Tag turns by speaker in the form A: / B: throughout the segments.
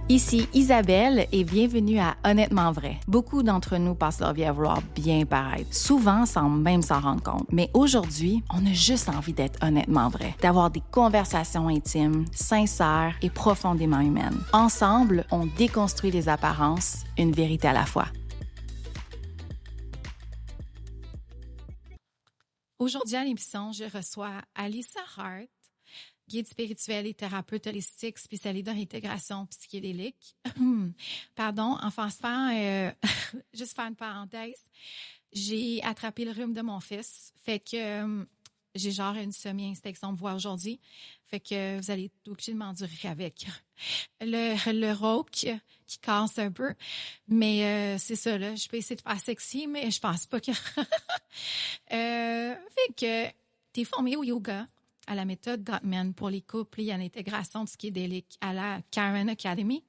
A: Ici Isabelle et bienvenue à Honnêtement vrai. Beaucoup d'entre nous passent leur vie à vouloir bien paraître, souvent sans même s'en rendre compte. Mais aujourd'hui, on a juste envie d'être honnêtement vrai, d'avoir des conversations intimes, sincères et profondément humaines. Ensemble, on déconstruit les apparences, une vérité à la fois. Aujourd'hui à l'émission, je reçois Alyssa Hart, guide spirituel et thérapeute holistique spécialisée dans l'intégration psychédélique. Pardon, juste faire une parenthèse, j'ai attrapé le rhume de mon fils, fait que j'ai genre une semi-inspection de voix aujourd'hui, fait que vous allez être obligé de m'endurer avec le rauque qui casse un peu, mais c'est ça, là, je peux essayer de faire sexy, mais je pense pas que... fait que t'es formé au yoga, à la méthode Gottman pour les couples et à l'intégration psychédélique à la Karen Academy.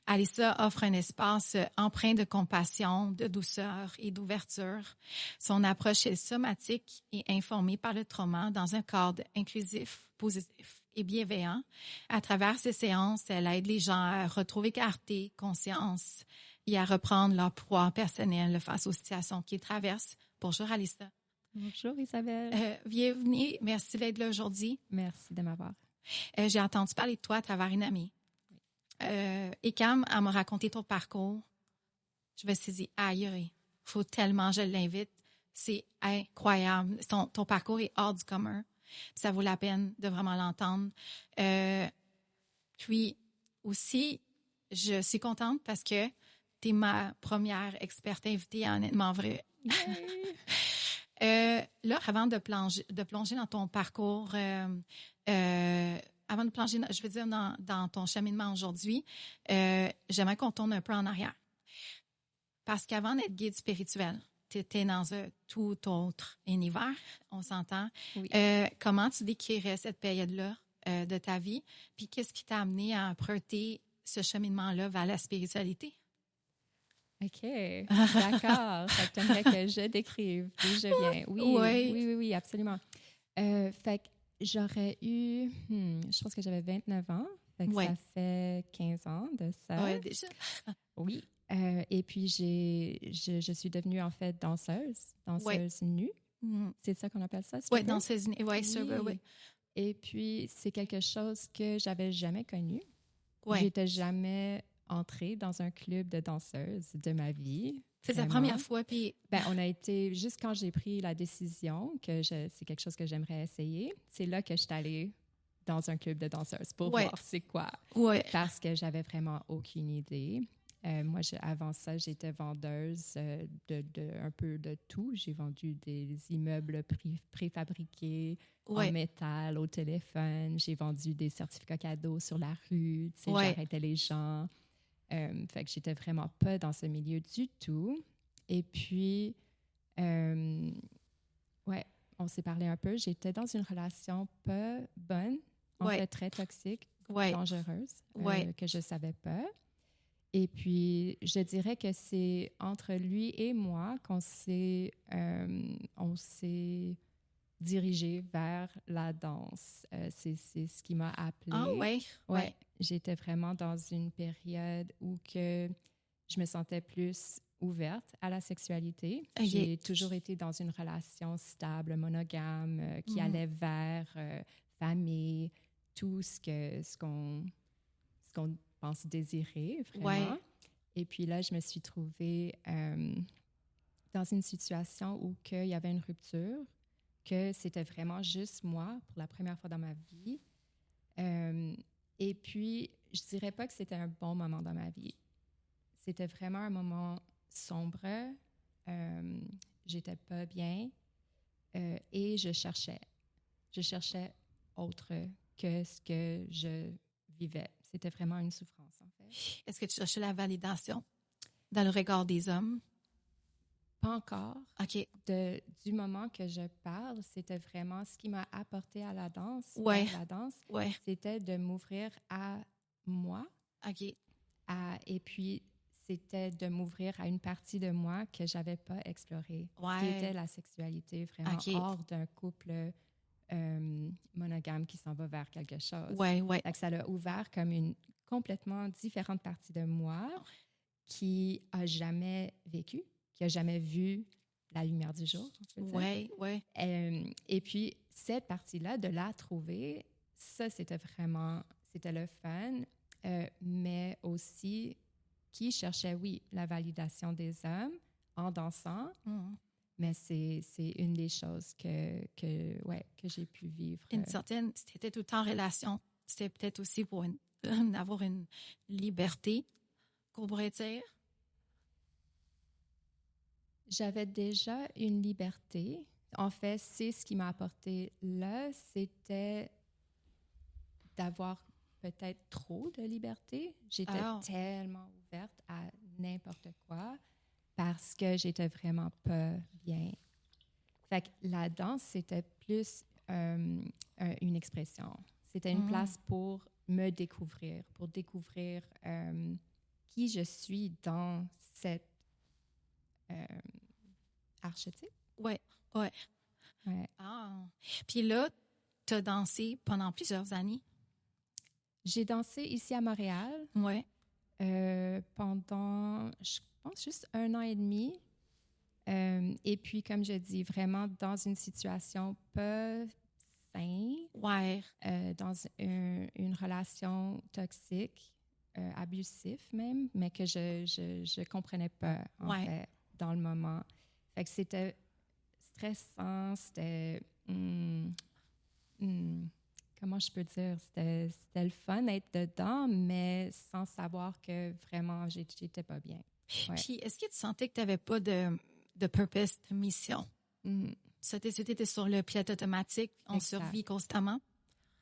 A: Alyssa offre un espace empreint de compassion, de douceur et d'ouverture. Son approche est somatique et informée par le trauma dans un cadre inclusif, positif et bienveillant. À travers ses séances, elle aide les gens à retrouver clarté, conscience et à reprendre leur pouvoir personnel face aux situations qu'ils traversent. Bonjour Alyssa.
B: Bonjour Isabelle.
A: Bienvenue, merci d'être là aujourd'hui.
B: Merci de m'avoir.
A: J'ai entendu parler de toi à travers une amie. Et quand elle m'a raconté ton parcours, je me suis dit, aïe, faut tellement, je l'invite. C'est incroyable. Ton parcours est hors du commun. Ça vaut la peine de vraiment l'entendre. Puis aussi, je suis contente parce que tu es ma première experte invitée à Honnêtement vrai. Là, avant de plonger dans ton parcours, avant de plonger, je veux dire, dans ton cheminement aujourd'hui, j'aimerais qu'on tourne un peu en arrière. Parce qu'avant d'être guide spirituel, tu étais dans un tout autre univers, on s'entend.
B: Oui.
A: Comment tu décrirais cette période-là de ta vie? Puis qu'est-ce qui t'a amené à emprunter ce cheminement-là vers la spiritualité?
B: OK, d'accord. Fait que t'aimerais que je décrive d'où je viens. Oui, absolument. Fait que j'aurais eu, je pense que j'avais 29 ans. Fait que ça fait 15 ans de ça.
A: Oui, déjà.
B: Oui. Et puis, je suis devenue, en fait, danseuse nue. C'est ça qu'on appelle ça?
A: Oui, danseuse nue. Oui.
B: Et puis, c'est quelque chose que j'avais jamais connu.
A: Ouais.
B: J'étais jamais entrée dans un club de danseuses de ma vie.
A: C'est la première fois, puis...
B: on a été, juste quand j'ai pris la décision que c'est quelque chose que j'aimerais essayer, c'est là que je suis allée dans un club de danseuses pour voir c'est quoi.
A: Ouais.
B: Parce que j'avais vraiment aucune idée. Moi, avant ça, j'étais vendeuse de un peu de tout. J'ai vendu des immeubles préfabriqués en métal au téléphone. J'ai vendu des certificats cadeaux sur la rue. Tu sais, j'arrêtais les gens. Fait que j'étais vraiment pas dans ce milieu du tout. Et puis, on s'est parlé un peu. J'étais dans une relation pas bonne, en fait très toxique, dangereuse, que je savais pas. Et puis, je dirais que c'est entre lui et moi qu'on on s'est dirigé vers la danse. C'est ce qui m'a appelée.
A: Ah
B: ouais. J'étais vraiment dans une période où que je me sentais plus ouverte à la sexualité. Okay. J'ai toujours été dans une relation stable, monogame, qui allait vers famille, tout ce qu'on pense désirer, vraiment. Ouais. Et puis là, je me suis trouvée dans une situation où il y avait une rupture, que c'était vraiment juste moi pour la première fois dans ma vie. Et puis, je dirais pas que c'était un bon moment dans ma vie. C'était vraiment un moment sombre. J'étais pas bien et je cherchais autre que ce que je vivais. C'était vraiment une souffrance, en fait.
A: Est-ce que tu cherchais la validation dans le regard des hommes?
B: Pas encore.
A: OK.
B: Du moment que je parle, c'était vraiment ce qui m'a apporté à la danse. La danse, c'était de m'ouvrir à moi.
A: OK.
B: Et puis, c'était de m'ouvrir à une partie de moi que j'avais pas explorée. Qui était la sexualité, vraiment hors d'un couple monogame qui s'en va vers quelque chose.
A: Ouais.
B: Donc, ça l'a ouvert comme une complètement différente partie de moi qui a jamais vécu, qui a jamais vu la lumière du jour, on peut dire.
A: Oui, oui.
B: Et puis, cette partie-là, de la trouver, ça, c'était le fun, mais aussi qui cherchait, oui, la validation des hommes en dansant, mais c'est une des choses que j'ai pu vivre.
A: C'était tout le temps en relation. C'était peut-être aussi pour avoir une liberté, qu'on pourrait dire.
B: J'avais déjà une liberté. En fait, c'est ce qui m'a apporté là, c'était d'avoir peut-être trop de liberté. J'étais tellement ouverte à n'importe quoi parce que j'étais vraiment pas bien. Fait que la danse, c'était plus une expression. C'était une place pour me découvrir, pour découvrir qui je suis dans cette archétype.
A: Ouais, ouais. Ah. Puis là, tu as dansé pendant plusieurs années.
B: J'ai dansé ici à Montréal.
A: Ouais.
B: Pendant, je pense, juste 1 an et demi. Et puis, comme je dis, vraiment dans une situation pas saine.
A: Ouais.
B: Dans une relation toxique, abusive même, mais que je comprenais pas, en fait, dans le moment. Fait que c'était stressant, c'était... comment je peux dire? C'était le fun d'être dedans, mais sans savoir que vraiment, j'étais pas bien. Ouais.
A: Puis, est-ce que tu sentais que tu n'avais pas de purpose, de mission? Tu étais sur le pilote automatique, on survit constamment?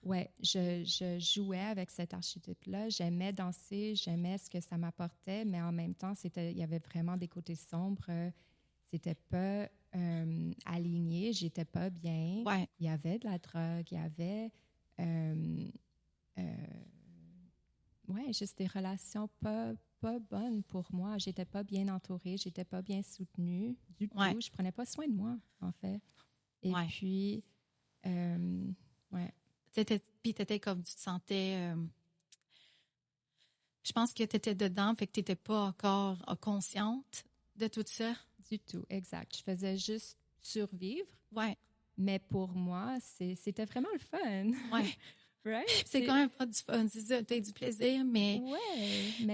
B: Oui, je jouais avec cet archétype-là. J'aimais danser, j'aimais ce que ça m'apportait, mais en même temps, il y avait vraiment des côtés sombres. C'était pas aligné, j'étais pas bien.
A: Ouais.
B: Il y avait de la drogue, il y avait juste des relations pas bonnes pour moi. J'étais pas bien entourée, j'étais pas bien soutenue du tout. Je prenais pas soin de moi, en fait. Et puis,
A: Puis t'étais comme tu te sentais... je pense que tu étais dedans, fait que tu n'étais pas encore consciente de tout ça.
B: Du tout, exact. Je faisais juste survivre.
A: Ouais.
B: Mais pour moi, c'était vraiment le fun.
A: Ouais.
B: Right?
A: C'est quand même pas du fun, c'est ça. T'as du plaisir, mais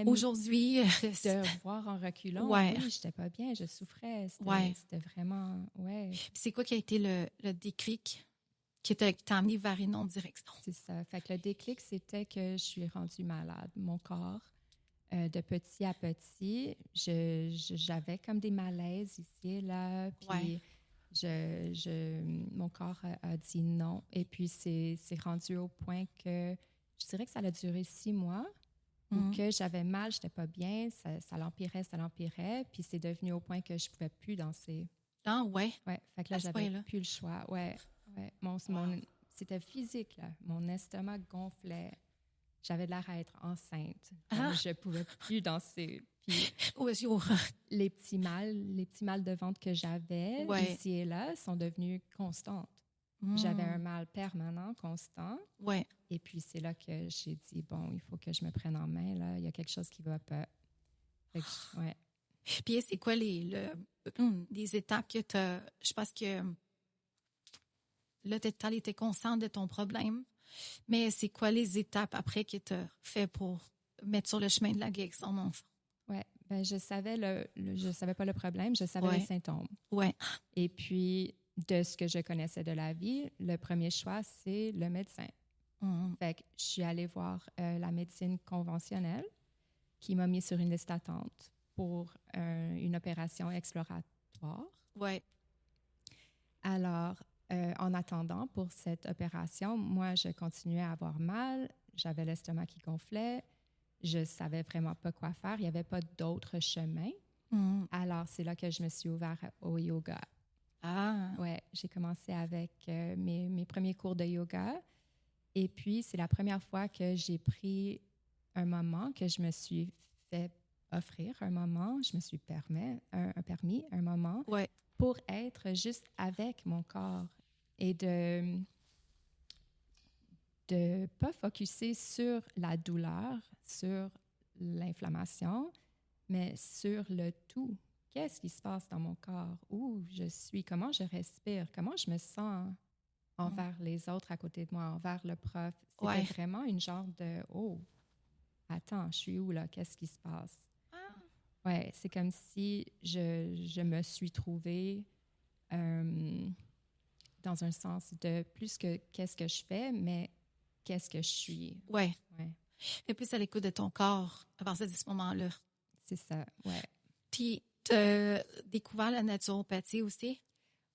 A: aujourd'hui...
B: de voir en reculant, oui, j'étais pas bien, je souffrais. C'était vraiment...
A: C'est quoi qui a été le déclic qui t'a amené vers une autre direction?
B: C'est ça. Fait que le déclic, c'était que je suis rendue malade. Mon corps, de petit à petit, j'avais comme des malaises ici et là. Puis mon corps a dit non. Et puis, c'est rendu au point que je dirais que ça a duré 6 mois. Où que j'avais mal, j'étais pas bien, ça l'empirait. Puis, c'est devenu au point que je pouvais plus danser.
A: Ah, ouais?
B: Ouais. Fait que là, j'avais plus le choix. Ouais. C'était physique, là. Mon estomac gonflait. J'avais de l'air à être enceinte. Je pouvais plus danser. Puis les petits mal de ventre que j'avais ici et là sont devenus constantes. J'avais un mal permanent, constant.
A: Ouais.
B: Et puis c'est là que j'ai dit, bon, il faut que je me prenne en main, là. Il y a quelque chose qui va pas.
A: Puis c'est quoi les étapes que tu as... Je pense que là, tu étais consciente de ton problème, mais c'est quoi les étapes après que tu as fait pour mettre sur le chemin de la guérison, mon enfant?
B: Oui, ben, je savais je savais pas le problème, je savais les symptômes.
A: Ouais.
B: Et puis, de ce que je connaissais de la vie, le premier choix, c'est le médecin. Fait que je suis allée voir la médecine conventionnelle qui m'a mis sur une liste d'attente pour une opération exploratoire.
A: Ouais.
B: Alors, en attendant pour cette opération, moi, je continuais à avoir mal, j'avais l'estomac qui gonflait, je savais vraiment pas quoi faire, il n'y avait pas d'autre chemin. Alors, c'est là que je me suis ouverte au yoga.
A: Ah!
B: Ouais, j'ai commencé avec mes premiers cours de yoga. Et puis, c'est la première fois que j'ai pris un moment, que je me suis fait offrir un moment, je me suis permis un moment pour être juste avec mon corps et de de pas focusser sur la douleur, sur l'inflammation, mais sur le tout. Qu'est-ce qui se passe dans mon corps? Où je suis? Comment je respire? Comment je me sens envers les autres à côté de moi, envers le prof? C'était vraiment une genre de « Oh, attends, je suis où là? Qu'est-ce qui se passe? » Ouais, c'est comme si je me suis trouvée dans un sens de plus que qu'est-ce que je fais, mais qu'est-ce que je suis.
A: Ouais. Et puis, à l'écoute de ton corps à partir de ce moment-là.
B: C'est ça, ouais.
A: Puis, tu as découvert la naturopathie aussi?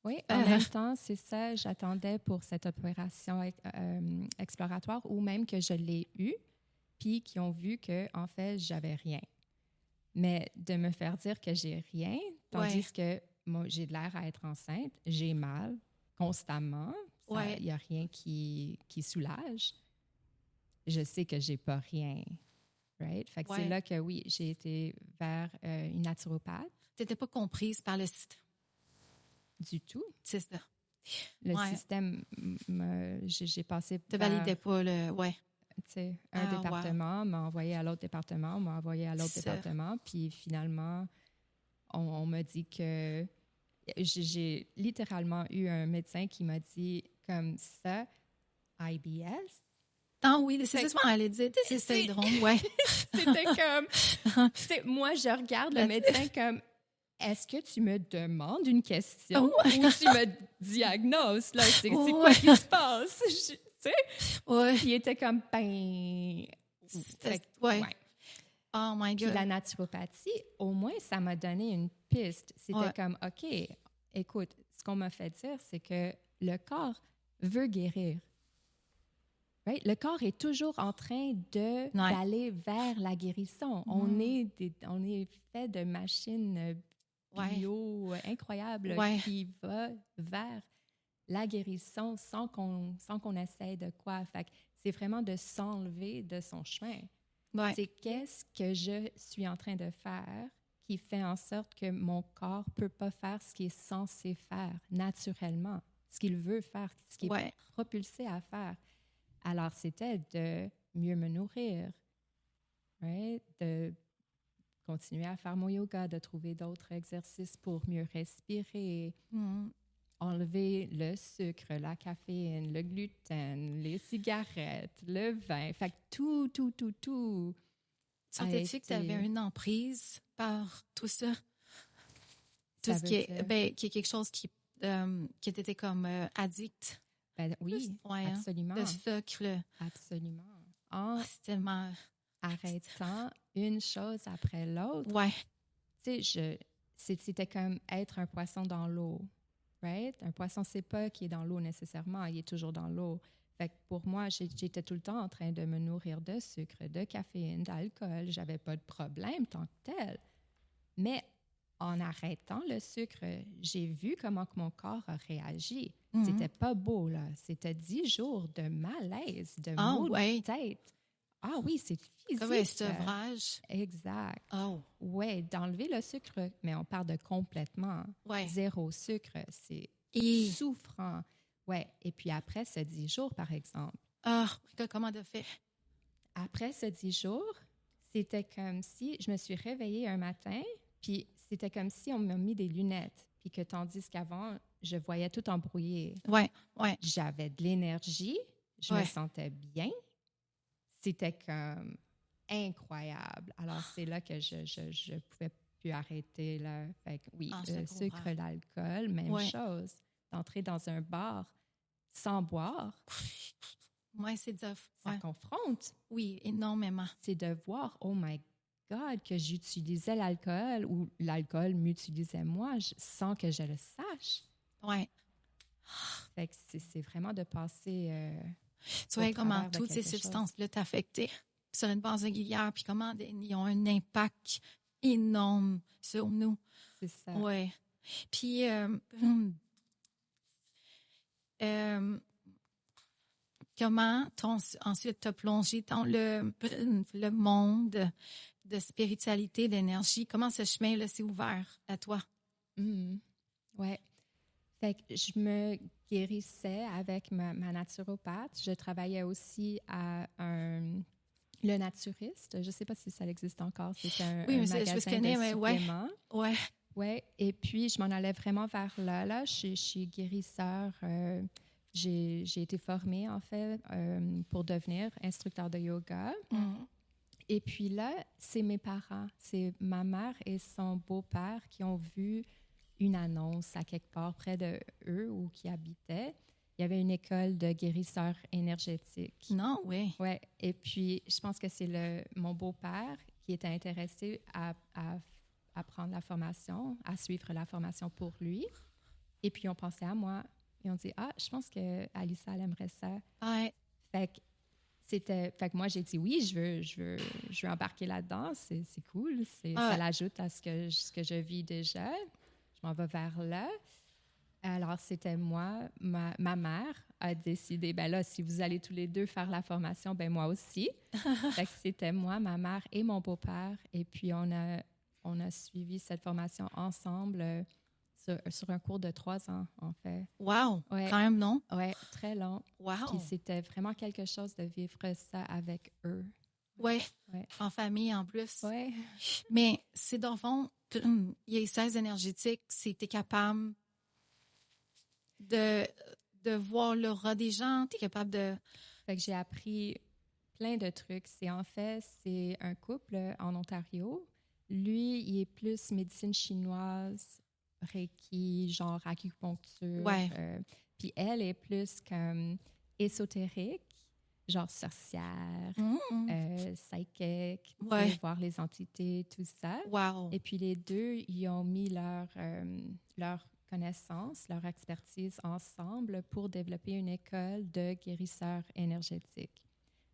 B: Oui, en même temps, c'est ça, j'attendais pour cette opération exploratoire ou même que je l'ai eue, puis qui ont vu que en fait, j'avais rien. Mais de me faire dire que j'ai rien, tandis que moi, j'ai de l'air à être enceinte, j'ai mal constamment, il n'y a rien qui soulage. Je sais que j'ai pas rien, right? Fait que c'est là que, oui, j'ai été vers une naturopathe.
A: Tu n'étais pas comprise par le système?
B: Du tout.
A: C'est ça.
B: Le système, j'ai passé par...
A: Tu ne validais pas le...
B: un département m'a envoyé à l'autre département, m'a envoyé à l'autre département, puis finalement, on m'a dit que... J'ai littéralement eu un médecin qui m'a dit comme ça, IBS.
A: Ah oui, c'est ça ce qu'on allait dire. C'est syndrome,
B: C'était comme... moi, je regarde le médecin comme... Est-ce que tu me demandes une question ou tu me diagnoses? Là, c'est quoi qui se passe? Tu sais? Puis il était comme,
A: Oh my God.
B: Puis la naturopathie, au moins, ça m'a donné une piste. C'était comme, OK, écoute, ce qu'on m'a fait dire, c'est que le corps veut guérir. Right? Le corps est toujours en train d'aller vers la guérison. On est fait de machines bio incroyables qui va vers la guérison sans qu'on essaie de quoi. Fait que c'est vraiment de s'enlever de son chemin. C'est qu'est-ce que je suis en train de faire qui fait en sorte que mon corps ne peut pas faire ce qu'il est censé faire naturellement, ce qu'il veut faire, ce qu'il est propulsé à faire. Alors, c'était de mieux me nourrir, de continuer à faire mon yoga, de trouver d'autres exercices pour mieux respirer, enlever le sucre, la caféine, le gluten, les cigarettes, le vin. Fait que tout.
A: Sentais-tu que tu avais une emprise par tout ça? Tout ce qui est quelque chose qui était comme addict.
B: Ben oui, absolument.
A: Le sucre.
B: Absolument.
A: C'est tellement...
B: Arrêtant une chose après l'autre. Tu sais, c'était comme être un poisson dans l'eau, right? Un poisson, c'est pas qu'il est dans l'eau nécessairement, il est toujours dans l'eau. Fait que pour moi, j'étais tout le temps en train de me nourrir de sucre, de caféine, d'alcool. J'avais pas de problème tant que tel. Mais en arrêtant le sucre, j'ai vu comment que mon corps a réagi. C'était pas beau, là. C'était 10 jours de malaise, de maux de tête. Ah oui, c'est physique.
A: Comme un sevrage.
B: Exact.
A: Oh.
B: Oui, d'enlever le sucre, mais on parle de complètement zéro sucre. C'est souffrant. Oui, et puis après ce 10 jours, par exemple.
A: Comment de fait?
B: Après ce 10 jours, c'était comme si je me suis réveillée un matin, puis c'était comme si on m'a mis des lunettes, puis que tandis qu'avant, je voyais tout embrouillé. J'avais de l'énergie, je me sentais bien. C'était comme incroyable. Alors, c'est là que je pouvais plus arrêter. Là. Fait que, oui, le sucre, l'alcool, même chose. D'entrer dans un bar sans boire.
A: C'est dur.
B: Ça confronte.
A: Oui, énormément.
B: C'est de voir, oh my God, que j'utilisais l'alcool ou l'alcool m'utilisait moi sans que je le sache. Fait que c'est vraiment de passer...
A: tu vois comment toutes ces substances-là t'affectaient sur une base régulière, puis comment ils ont un impact énorme sur nous.
B: C'est ça.
A: Oui. Puis, comment ensuite t'as plongé dans le monde de spiritualité, d'énergie? Comment ce chemin-là s'est ouvert à toi?
B: Oui. Fait que je me guérissais avec ma naturopathe. Je travaillais aussi le Naturiste. Je ne sais pas si ça existe encore. C'est un magasin de suppléments.
A: Ouais.
B: Ouais. Et puis, je m'en allais vraiment vers là. Je suis guérisseur. J'ai été formée, en fait, pour devenir instructeur de yoga. Et puis là, c'est mes parents. C'est ma mère et son beau-père qui ont vu une annonce à quelque part près de eux où qui habitaient. Il y avait une école de guérisseurs énergétiques.
A: Non, oui.
B: Ouais. Et puis, je pense que c'est mon beau-père qui était intéressé à prendre la formation, à suivre la formation pour lui. Et puis, on pensait à moi. Et on dit, je pense que Alissa, elle aimerait ça.
A: Ouais.
B: Fait que moi, j'ai dit oui, je veux embarquer là-dedans. C'est cool. Ça l'ajoute à ce que je vis déjà. Je m'en vais vers là. Alors, c'était moi. Ma mère a décidé, ben là, si vous allez tous les deux faire la formation, ben moi aussi. Fait que c'était moi, ma mère et mon beau-père. Et puis, on a suivi cette formation ensemble sur un cours de 3 ans, en fait.
A: Wow!
B: Ouais.
A: Quand même, non?
B: Oui, très long.
A: Wow!
B: Puis c'était vraiment quelque chose de vivre ça avec eux.
A: Oui, en famille en plus.
B: Oui.
A: Mais c'est dans le fond, il y a 16 énergétiques, si tu es capable de voir l'aura des gens, tu es capable de...
B: Fait que j'ai appris plein de trucs. C'est un couple en Ontario. Lui, il est plus médecine chinoise, Reiki, genre acupuncture.
A: Ouais.
B: Puis elle est plus comme ésotérique, genre sorcière, psychique, voir les entités, tout ça.
A: Wow.
B: Et puis les deux, ils ont mis leur connaissances, leur expertise ensemble pour développer une école de guérisseurs énergétiques.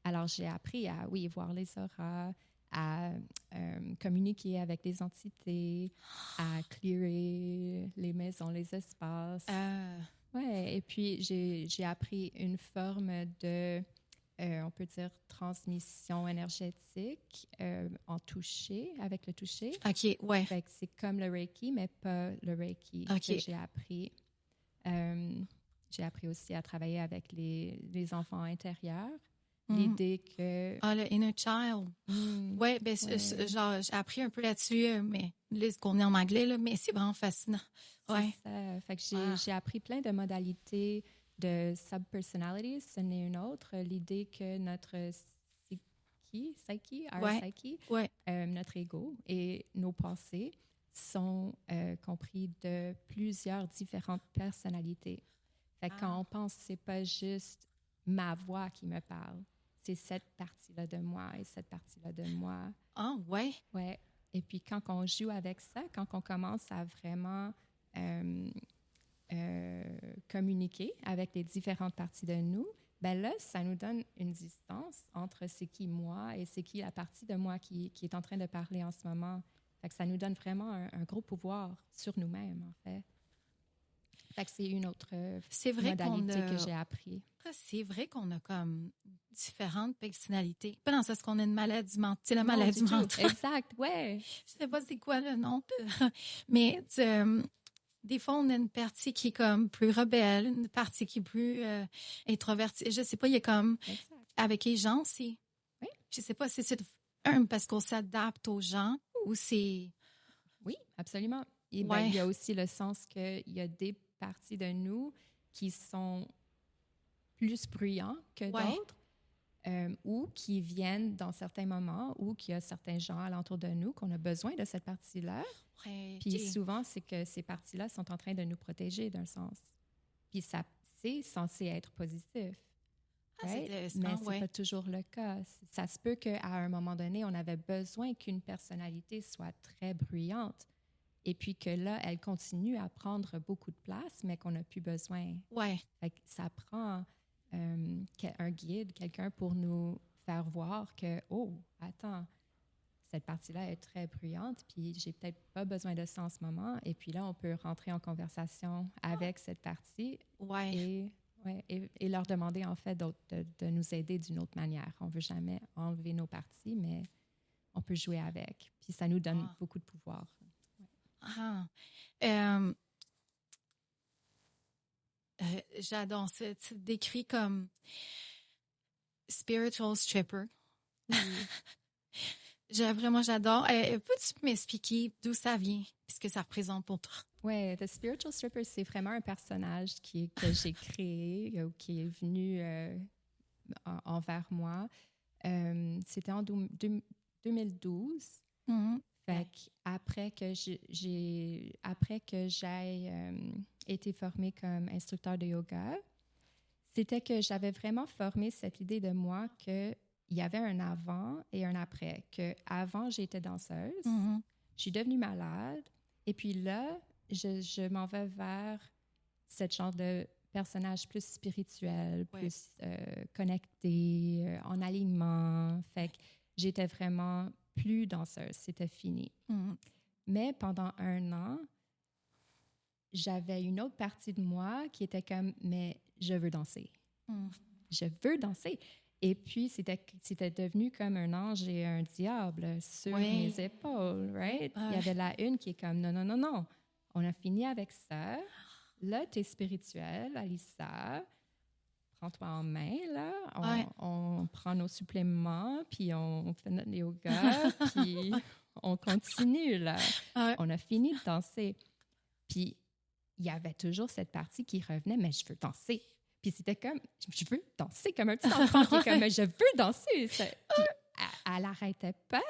B: Alors, j'ai appris à, voir les auras, à communiquer avec des entités, à clearer les maisons, les espaces. Ouais, et puis j'ai appris une forme de, on peut dire, transmission énergétique en toucher, avec le toucher.
A: OK, ouais.
B: Fait que c'est comme le Reiki, mais pas le Reiki que j'ai appris. J'ai appris aussi à travailler avec les enfants intérieurs. L'idée que...
A: le inner child. Oui, ben, genre, j'ai appris un peu là-dessus, mais là, qu'on est en anglais, là, mais c'est vraiment fascinant.
B: C'est ça. Fait que j'ai appris plein de modalités de subpersonalities. Ce n'est une autre. L'idée que notre psyche, notre ego et nos pensées sont compris de plusieurs différentes personnalités. Fait que quand on pense, c'est pas juste ma voix qui me parle. C'est cette partie-là de moi et cette partie-là de moi.
A: Ah, ouais?
B: Ouais. Et puis, quand on joue avec ça, quand on commence à vraiment communiquer avec les différentes parties de nous, ben là, ça nous donne une distance entre c'est qui moi et c'est qui la partie de moi qui est en train de parler en ce moment. Fait que ça nous donne vraiment un gros pouvoir sur nous-mêmes, en fait. Fait que c'est une autre modalité que j'ai appris.
A: C'est vrai qu'on a comme différentes personnalités. Pas dans le sens qu'on a une maladie mentale. La maladie mentale.
B: Exact, ouais.
A: Je sais pas c'est quoi le nom. Mais des fois, on a une partie qui est comme plus rebelle, une partie qui est plus introvertie. Je sais pas, il y a comme... Exact. Avec les gens, c'est...
B: Oui.
A: Je sais pas si c'est parce qu'on s'adapte aux gens ou c'est...
B: Oui, absolument. Et ben, il y a aussi le sens qu'il y a des parties de nous qui sont plus bruyants que d'autres ou qui viennent dans certains moments ou qu'il y a certains gens alentour de nous qu'on a besoin de cette partie-là. Puis souvent, c'est que ces parties-là sont en train de nous protéger d'un sens. Puis ça, c'est censé être positif. Mais ce n'est pas toujours le cas. Ça se peut qu'à un moment donné, on avait besoin qu'une personnalité soit très bruyante. Et puis que là, elle continue à prendre beaucoup de place, mais qu'on n'a plus besoin. Fait que ça prend un guide, quelqu'un pour nous faire voir que, oh, attends, cette partie-là est très bruyante, puis j'ai peut-être pas besoin de ça en ce moment. Et puis là, on peut rentrer en conversation avec cette partie et leur demander, en fait, de nous aider d'une autre manière. On veut jamais enlever nos parties, mais on peut jouer avec. Puis ça nous donne beaucoup de pouvoir.
A: J'adore ça. Tu décris comme spiritual stripper. J'adore. Peux-tu m'expliquer d'où ça vient et ce que ça représente pour toi?
B: Ouais, The Spiritual Stripper, c'est vraiment un personnage que j'ai créé, qui est venu envers moi. C'était en 2012.
A: Mm-hmm.
B: Fait après que j'aille été formée comme instructeur de yoga, c'était que j'avais vraiment formé cette idée de moi qu'il y avait un avant et un après. Que avant j'étais danseuse,
A: Mm-hmm.
B: je suis devenue malade, et puis là, je m'en vais vers ce genre de personnage plus spirituel, plus connecté, en alignement. Fait que j'étais vraiment plus danseuse, c'était fini.
A: Mm-hmm.
B: Mais pendant 1 an, j'avais une autre partie de moi qui était comme, mais je veux danser. Je veux danser. Et puis, c'était devenu comme un ange et un diable sur mes épaules, right? Il y avait la une qui est comme, non, non, non, non. On a fini avec ça. Là, tu es spirituelle, Alyssa. Prends-toi en main, là. On prend nos suppléments, puis on fait notre yoga, puis on continue, là. On a fini de danser. Puis, il y avait toujours cette partie qui revenait, mais je veux danser. Puis c'était comme, je veux danser comme un petit enfant qui est comme, je veux danser. Puis elle n'arrêtait pas.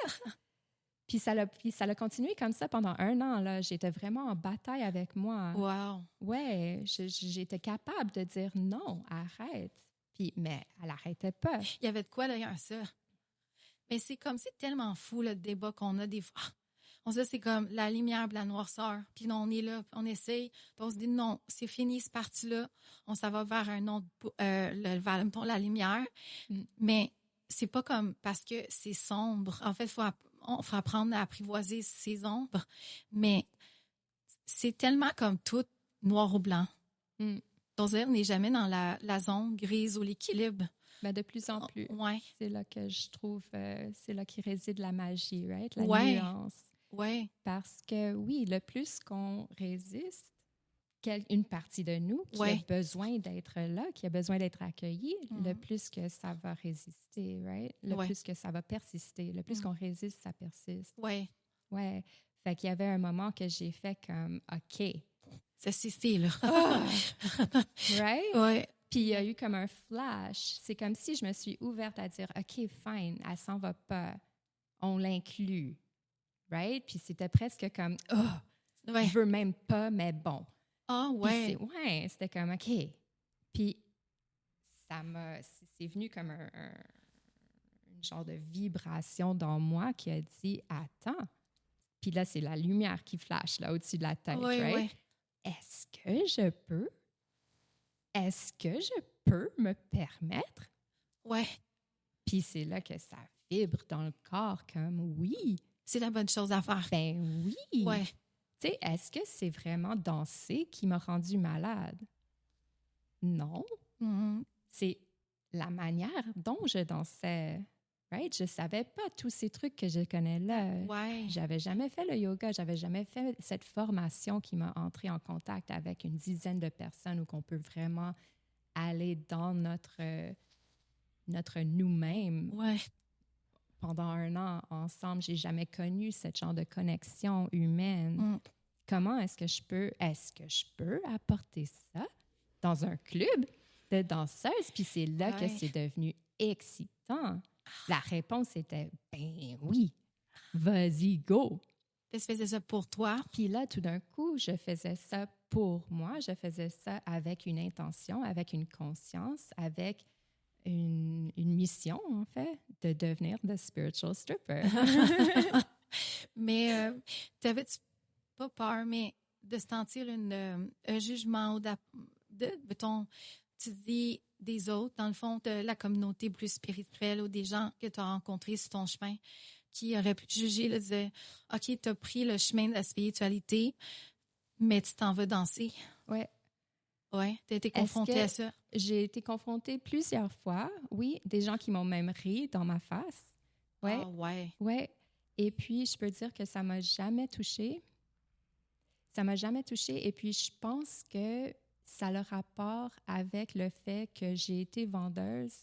B: Puis ça l'a continué comme ça pendant 1 an. Là. J'étais vraiment en bataille avec moi.
A: Wow.
B: Ouais, j'étais capable de dire non, arrête. Puis, mais elle n'arrêtait pas.
A: Il y avait de quoi derrière ça. Mais c'est tellement fou le débat qu'on a des fois. On se dit, c'est comme la lumière et la noirceur. Puis là, on est là, puis on essaye. Puis on se dit, non, c'est fini, ce parti-là. On s'en va vers un autre, la lumière. Mais c'est pas comme parce que c'est sombre. En fait, il faut apprendre à apprivoiser ces ombres. Mais c'est tellement comme tout noir ou blanc. On n'est jamais dans la zone grise ou l'équilibre.
B: Ben de plus en plus. C'est là que je trouve, c'est là qui réside la magie, right? La nuance.
A: Oui.
B: Parce que, oui, le plus qu'on résiste, une partie de nous qui a besoin d'être là, qui a besoin d'être accueillie, le plus que ça va résister, right? Le plus que ça va persister. Le plus qu'on résiste, ça persiste.
A: Oui.
B: Ouais. Fait qu'il y avait un moment que j'ai fait comme, OK.
A: Ça suffit, là.
B: Right?
A: Oui.
B: Puis il y a eu comme un flash. C'est comme si je me suis ouverte à dire, OK, fine, elle s'en va pas. On l'inclut. Right? Puis c'était presque comme, je veux même pas, mais bon. C'était comme, OK. Puis c'est venu comme une genre de vibration dans moi qui a dit, attends. Puis là, c'est la lumière qui flash là au-dessus de la tête, right? Est-ce que je peux? Est-ce que je peux me permettre?
A: Ouais.
B: Puis c'est là que ça vibre dans le corps comme, oui.
A: C'est la bonne chose à faire.
B: Ben oui.
A: Ouais.
B: Tu sais, est-ce que c'est vraiment danser qui m'a rendue malade? Non.
A: Mm-hmm.
B: C'est la manière dont je dansais. Right? Je savais pas tous ces trucs que je connais là.
A: Ouais.
B: J'avais jamais fait le yoga, j'avais jamais fait cette formation qui m'a entré en contact avec une dizaine de personnes où qu'on peut vraiment aller dans notre nous-mêmes.
A: Ouais.
B: Pendant 1 an ensemble, j'ai jamais connu ce genre de connexion humaine. Comment est-ce que je peux apporter ça dans un club de danseuses? Puis c'est là que c'est devenu excitant. La réponse était, ben oui, vas-y, go.
A: Tu faisais ça pour toi.
B: Puis là, tout d'un coup, je faisais ça pour moi. Je faisais ça avec une intention, avec une conscience, avec une mission, en fait, de devenir the spiritual stripper.
A: Mais t'avais-tu pas peur, mais de sentir un jugement ou tu dis des autres, dans le fond, de la communauté plus spirituelle ou des gens que tu as rencontrés sur ton chemin qui auraient pu te juger, là, disaient, OK, tu as pris le chemin de la spiritualité, mais tu t'en vas danser.
B: Ouais.
A: Ouais, tu as été confrontée à ça.
B: J'ai été confrontée plusieurs fois, oui, des gens qui m'ont même ri dans ma face. Ouais.
A: Ah, ouais.
B: Ouais. Et puis, je peux dire que ça m'a jamais touchée. Ça m'a jamais touchée. Et puis, je pense que ça a le rapport avec le fait que j'ai été vendeuse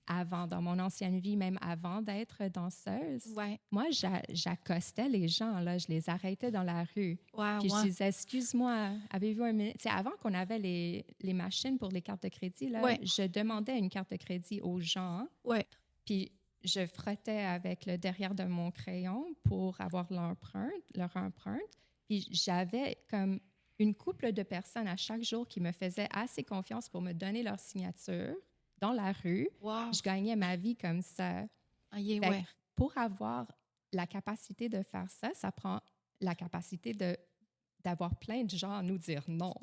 B: avant, dans mon ancienne vie, même avant d'être danseuse.
A: Ouais.
B: Moi, j'accostais les gens, là, je les arrêtais dans la rue.
A: Ouais,
B: Puis
A: ouais.
B: je disais, excuse-moi, avez-vous un minute? Tu sais, avant qu'on avait les machines pour les cartes de crédit, là,
A: Ouais.
B: je demandais une carte de crédit aux gens.
A: Ouais.
B: Puis je frottais avec le derrière de mon crayon pour avoir leur empreinte. Puis j'avais comme une couple de personnes à chaque jour qui me faisaient assez confiance pour me donner leur signature dans la rue.
A: Wow.
B: Je gagnais ma vie comme ça.
A: Ouais.
B: Fait que pour avoir la capacité de faire ça, ça prend la capacité d'avoir plein de gens à nous dire non.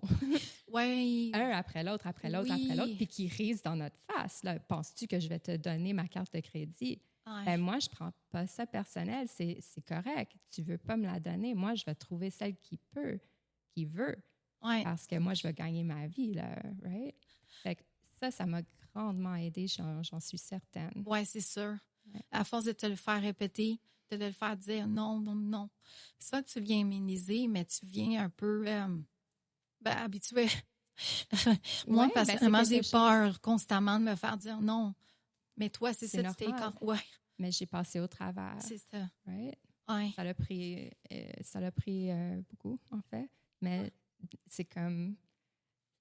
A: Ouais.
B: Un après l'autre, après l'autre,
A: Oui.
B: après l'autre, puis qui risent dans notre face. Là. Penses-tu que je vais te donner ma carte de crédit?
A: Ouais.
B: Ben, moi, je prends pas ça personnel. C'est correct. Tu veux pas me la donner. Moi, je vais trouver celle qui veut.
A: Ouais.
B: Parce que moi, je veux gagner ma vie, là, right? Fait que ça m'a grandement aidée, j'en suis certaine.
A: Oui, c'est sûr.
B: Ouais.
A: À force de te le faire répéter, de te le faire dire non, non, non. C'est pas que tu viens immuniser, mais tu viens un peu habitué. Moi,
B: Ouais,
A: personnellement,
B: c'est
A: j'ai
B: quelque
A: peur constamment de me faire dire non. Mais toi, c'est ça, tu t'es
B: normal.
A: Ouais,
B: Mais j'ai passé au travers.
A: c'est ça.
B: Right?
A: Ouais.
B: Ça l'a pris beaucoup, en fait. Mais c'est comme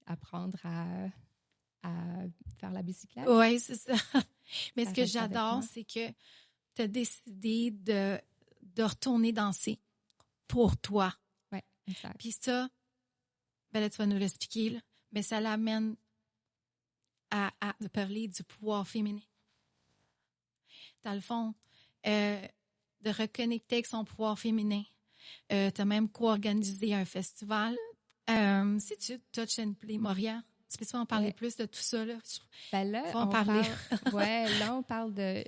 B: apprendre à faire la bicyclette.
A: Oui, c'est ça. Mais
B: Ça
A: ce que
B: reste avec
A: j'adore,
B: moi.
A: c'est que tu as décidé de retourner danser pour toi.
B: Oui, exact.
A: Puis ça, ben là, tu vas nous l'expliquer, là, mais ça l'amène à parler du pouvoir féminin. Dans le fond, de reconnecter avec son pouvoir féminin. Tu as même co-organisé un festival. C'est-tu Touch and Play Montréal? Tu peux en parler plus de tout ça? Là?
B: Ben là,
A: on parler.
B: Là, on parle de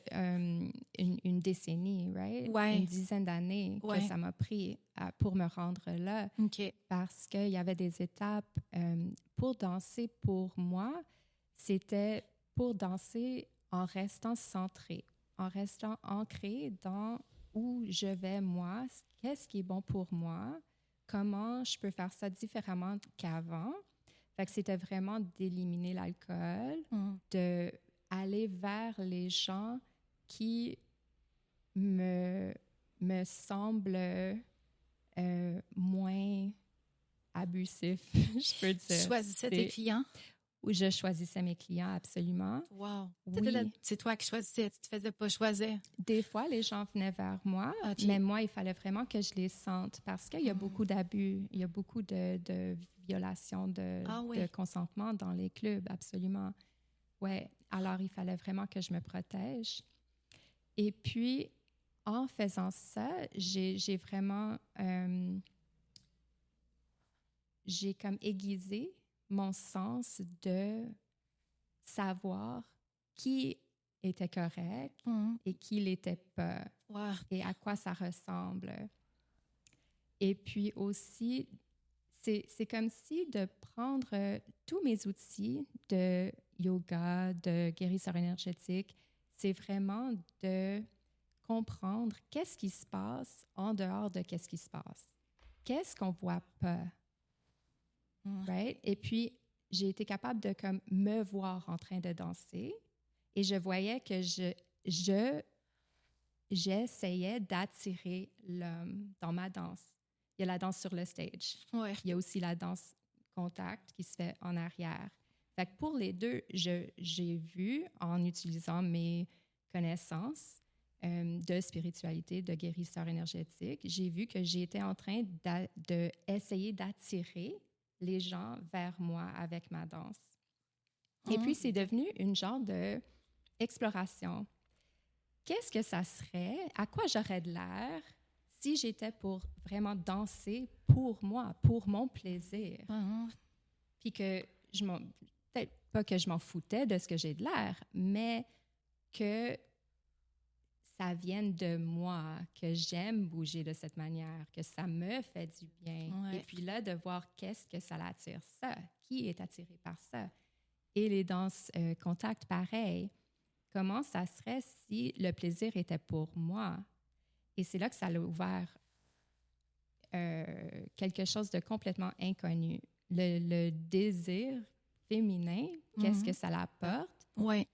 B: une décennie, right?
A: Ouais.
B: Une dizaine d'années que ça m'a pris pour me rendre là.
A: OK.
B: Parce qu'il y avait des étapes. Pour danser, pour moi, c'était pour danser en restant centré, en restant ancré dans où je vais moi, qu'est-ce qui est bon pour moi, comment je peux faire ça différemment qu'avant. Fait que c'était vraiment d'éliminer l'alcool, d'aller vers les gens qui me semblent moins abusifs, je peux dire.
A: Tu choisissais tes clients?
B: Oui, je choisissais mes clients, absolument.
A: Wow.
B: Oui.
A: C'est toi qui choisissais, tu te faisais pas choisir.
B: Des fois, les gens venaient vers moi, mais moi, il fallait vraiment que je les sente parce qu'il y a beaucoup d'abus, il y a beaucoup de violations de consentement dans les clubs, absolument. Ouais. Alors, il fallait vraiment que je me protège. Et puis, en faisant ça, j'ai vraiment... j'ai comme aiguisé mon sens de savoir qui était correct et qui l'était pas, et à quoi ça ressemble. Et puis aussi, c'est comme si de prendre tous mes outils de yoga, de guérisseur énergétique, c'est vraiment de comprendre qu'est-ce qui se passe en dehors de qu'est-ce qui se passe. Qu'est-ce qu'on voit pas? Right? Et puis, j'ai été capable de comme me voir en train de danser et je voyais que j'essayais d'attirer l'homme dans ma danse. Il y a la danse sur le stage.
A: Ouais.
B: Il y a aussi la danse contact qui se fait en arrière. Fait que pour les deux, j'ai vu, en utilisant mes connaissances de spiritualité, de guérisseur énergétique, j'ai vu que j'étais en train d'essayer d'attirer les gens vers moi avec ma danse. Et puis, c'est devenu une genre d'exploration. Qu'est-ce que ça serait? À quoi j'aurais de l'air si j'étais pour vraiment danser pour moi, pour mon plaisir? Puis que peut-être pas que je m'en foutais de ce que j'ai de l'air, mais que ça vienne de moi, que j'aime bouger de cette manière, que ça me fait du bien. Ouais. Et puis là, de voir qu'est-ce que ça l'attire, ça. Qui est attiré par ça? Et les danses contact, pareil. Comment ça serait si le plaisir était pour moi? Et c'est là que ça a ouvert quelque chose de complètement inconnu. le désir féminin, qu'est-ce que ça l'apporte?
A: Oui.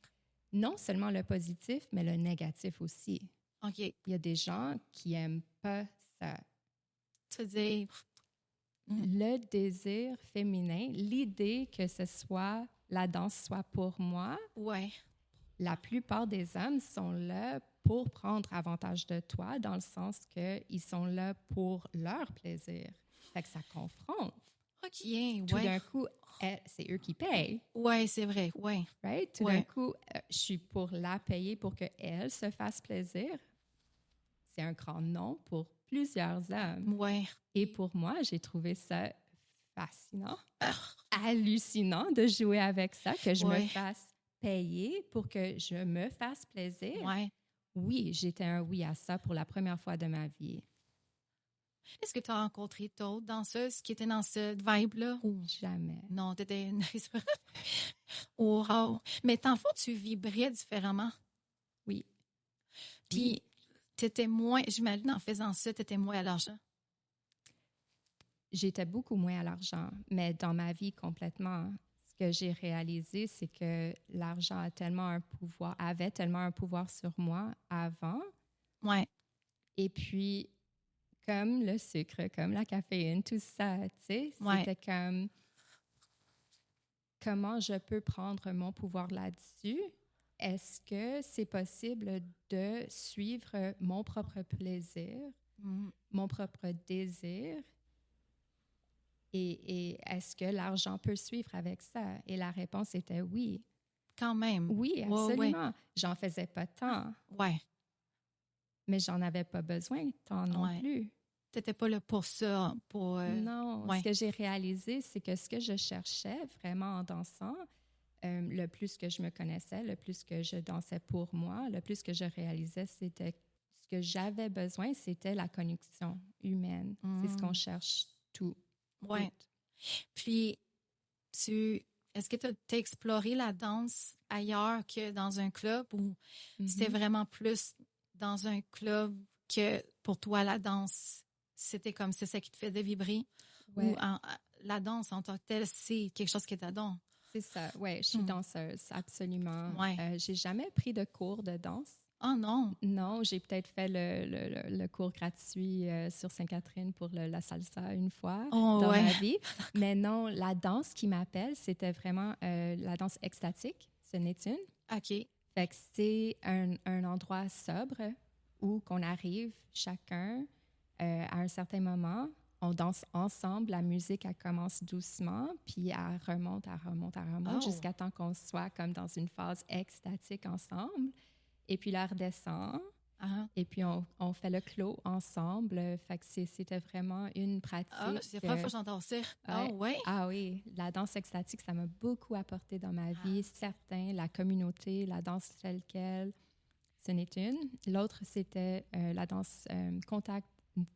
B: Non seulement le positif, mais le négatif aussi.
A: OK.
B: Il y a des gens qui n'aiment pas ça.
A: Tu veux dire...
B: Le désir féminin, l'idée que la danse soit pour moi,
A: ouais.
B: la plupart des hommes sont là pour prendre avantage de toi, dans le sens qu'ils sont là pour leur plaisir. Fait que ça confronte.
A: OK,
B: Tout d'un coup, c'est eux qui payent.
A: Oui, c'est vrai, oui.
B: Right? Tout d'un coup, je suis pour la payer pour qu'elle se fasse plaisir. C'est un grand non pour plusieurs hommes.
A: Oui.
B: Et pour moi, j'ai trouvé ça fascinant, hallucinant de jouer avec ça, que je me fasse payer pour que je me fasse plaisir.
A: Ouais.
B: Oui, j'étais un oui à ça pour la première fois de ma vie.
A: Est-ce que tu as rencontré d'autres danseuses qui étaient dans cette vibe-là? Ou...
B: Jamais.
A: Non, tu étais une... Oh, wow. Mais dans le fond, tu vibrais différemment.
B: Oui.
A: Puis, tu étais moins, j'imagine, en faisant ça, tu étais moins à l'argent.
B: J'étais beaucoup moins à l'argent, mais dans ma vie complètement, ce que j'ai réalisé, c'est que l'argent avait tellement un pouvoir sur moi avant.
A: Ouais.
B: Et puis, comme le sucre, comme la caféine, tout ça, tu sais, c'était comme comment je peux prendre mon pouvoir là-dessus. Est-ce que c'est possible de suivre mon propre plaisir, mon propre désir? Et est-ce que l'argent peut suivre avec ça? Et la réponse était oui.
A: Quand même.
B: Oui, absolument. Ouais. J'en faisais pas tant.
A: Ouais.
B: Mais j'en avais pas besoin tant non plus.
A: Tu n'étais pas là pour ça.
B: Non. Ce que j'ai réalisé, c'est que ce que je cherchais vraiment en dansant, le plus que je me connaissais, le plus que je dansais pour moi, le plus que je réalisais, c'était ce que j'avais besoin, c'était la connexion humaine. C'est ce qu'on cherche tout.
A: Oui. Puis, est-ce que tu as exploré la danse ailleurs que dans un club ou c'était vraiment plus dans un club que pour toi, la danse, c'était comme c'est ça qui te faisait vibrer? Ouais. Ou la danse en tant que telle, c'est quelque chose qui t'adonne?
B: C'est ça, oui. Je suis danseuse, absolument.
A: Ouais.
B: J'ai jamais pris de cours de danse.
A: Oh non?
B: Non, j'ai peut-être fait le cours gratuit sur Sainte-Catherine pour la salsa une fois dans ma vie. Mais non, la danse qui m'appelle, c'était vraiment la danse extatique. Ce n'est une.
A: OK.
B: Fait que c'est un endroit sobre où qu'on arrive chacun à un certain moment. On danse ensemble, la musique, elle commence doucement, puis elle remonte jusqu'à temps qu'on soit comme dans une phase extatique ensemble. Et puis là, elle redescend. Et puis, on fait le clos ensemble. Fait que c'était vraiment une pratique.
A: C'est la première fois que j'entends ça.
B: Ouais. Ah oui. La danse extatique, ça m'a beaucoup apporté dans ma vie. Certain, la communauté, la danse telle quelle, ce n'est une. L'autre, c'était la danse contact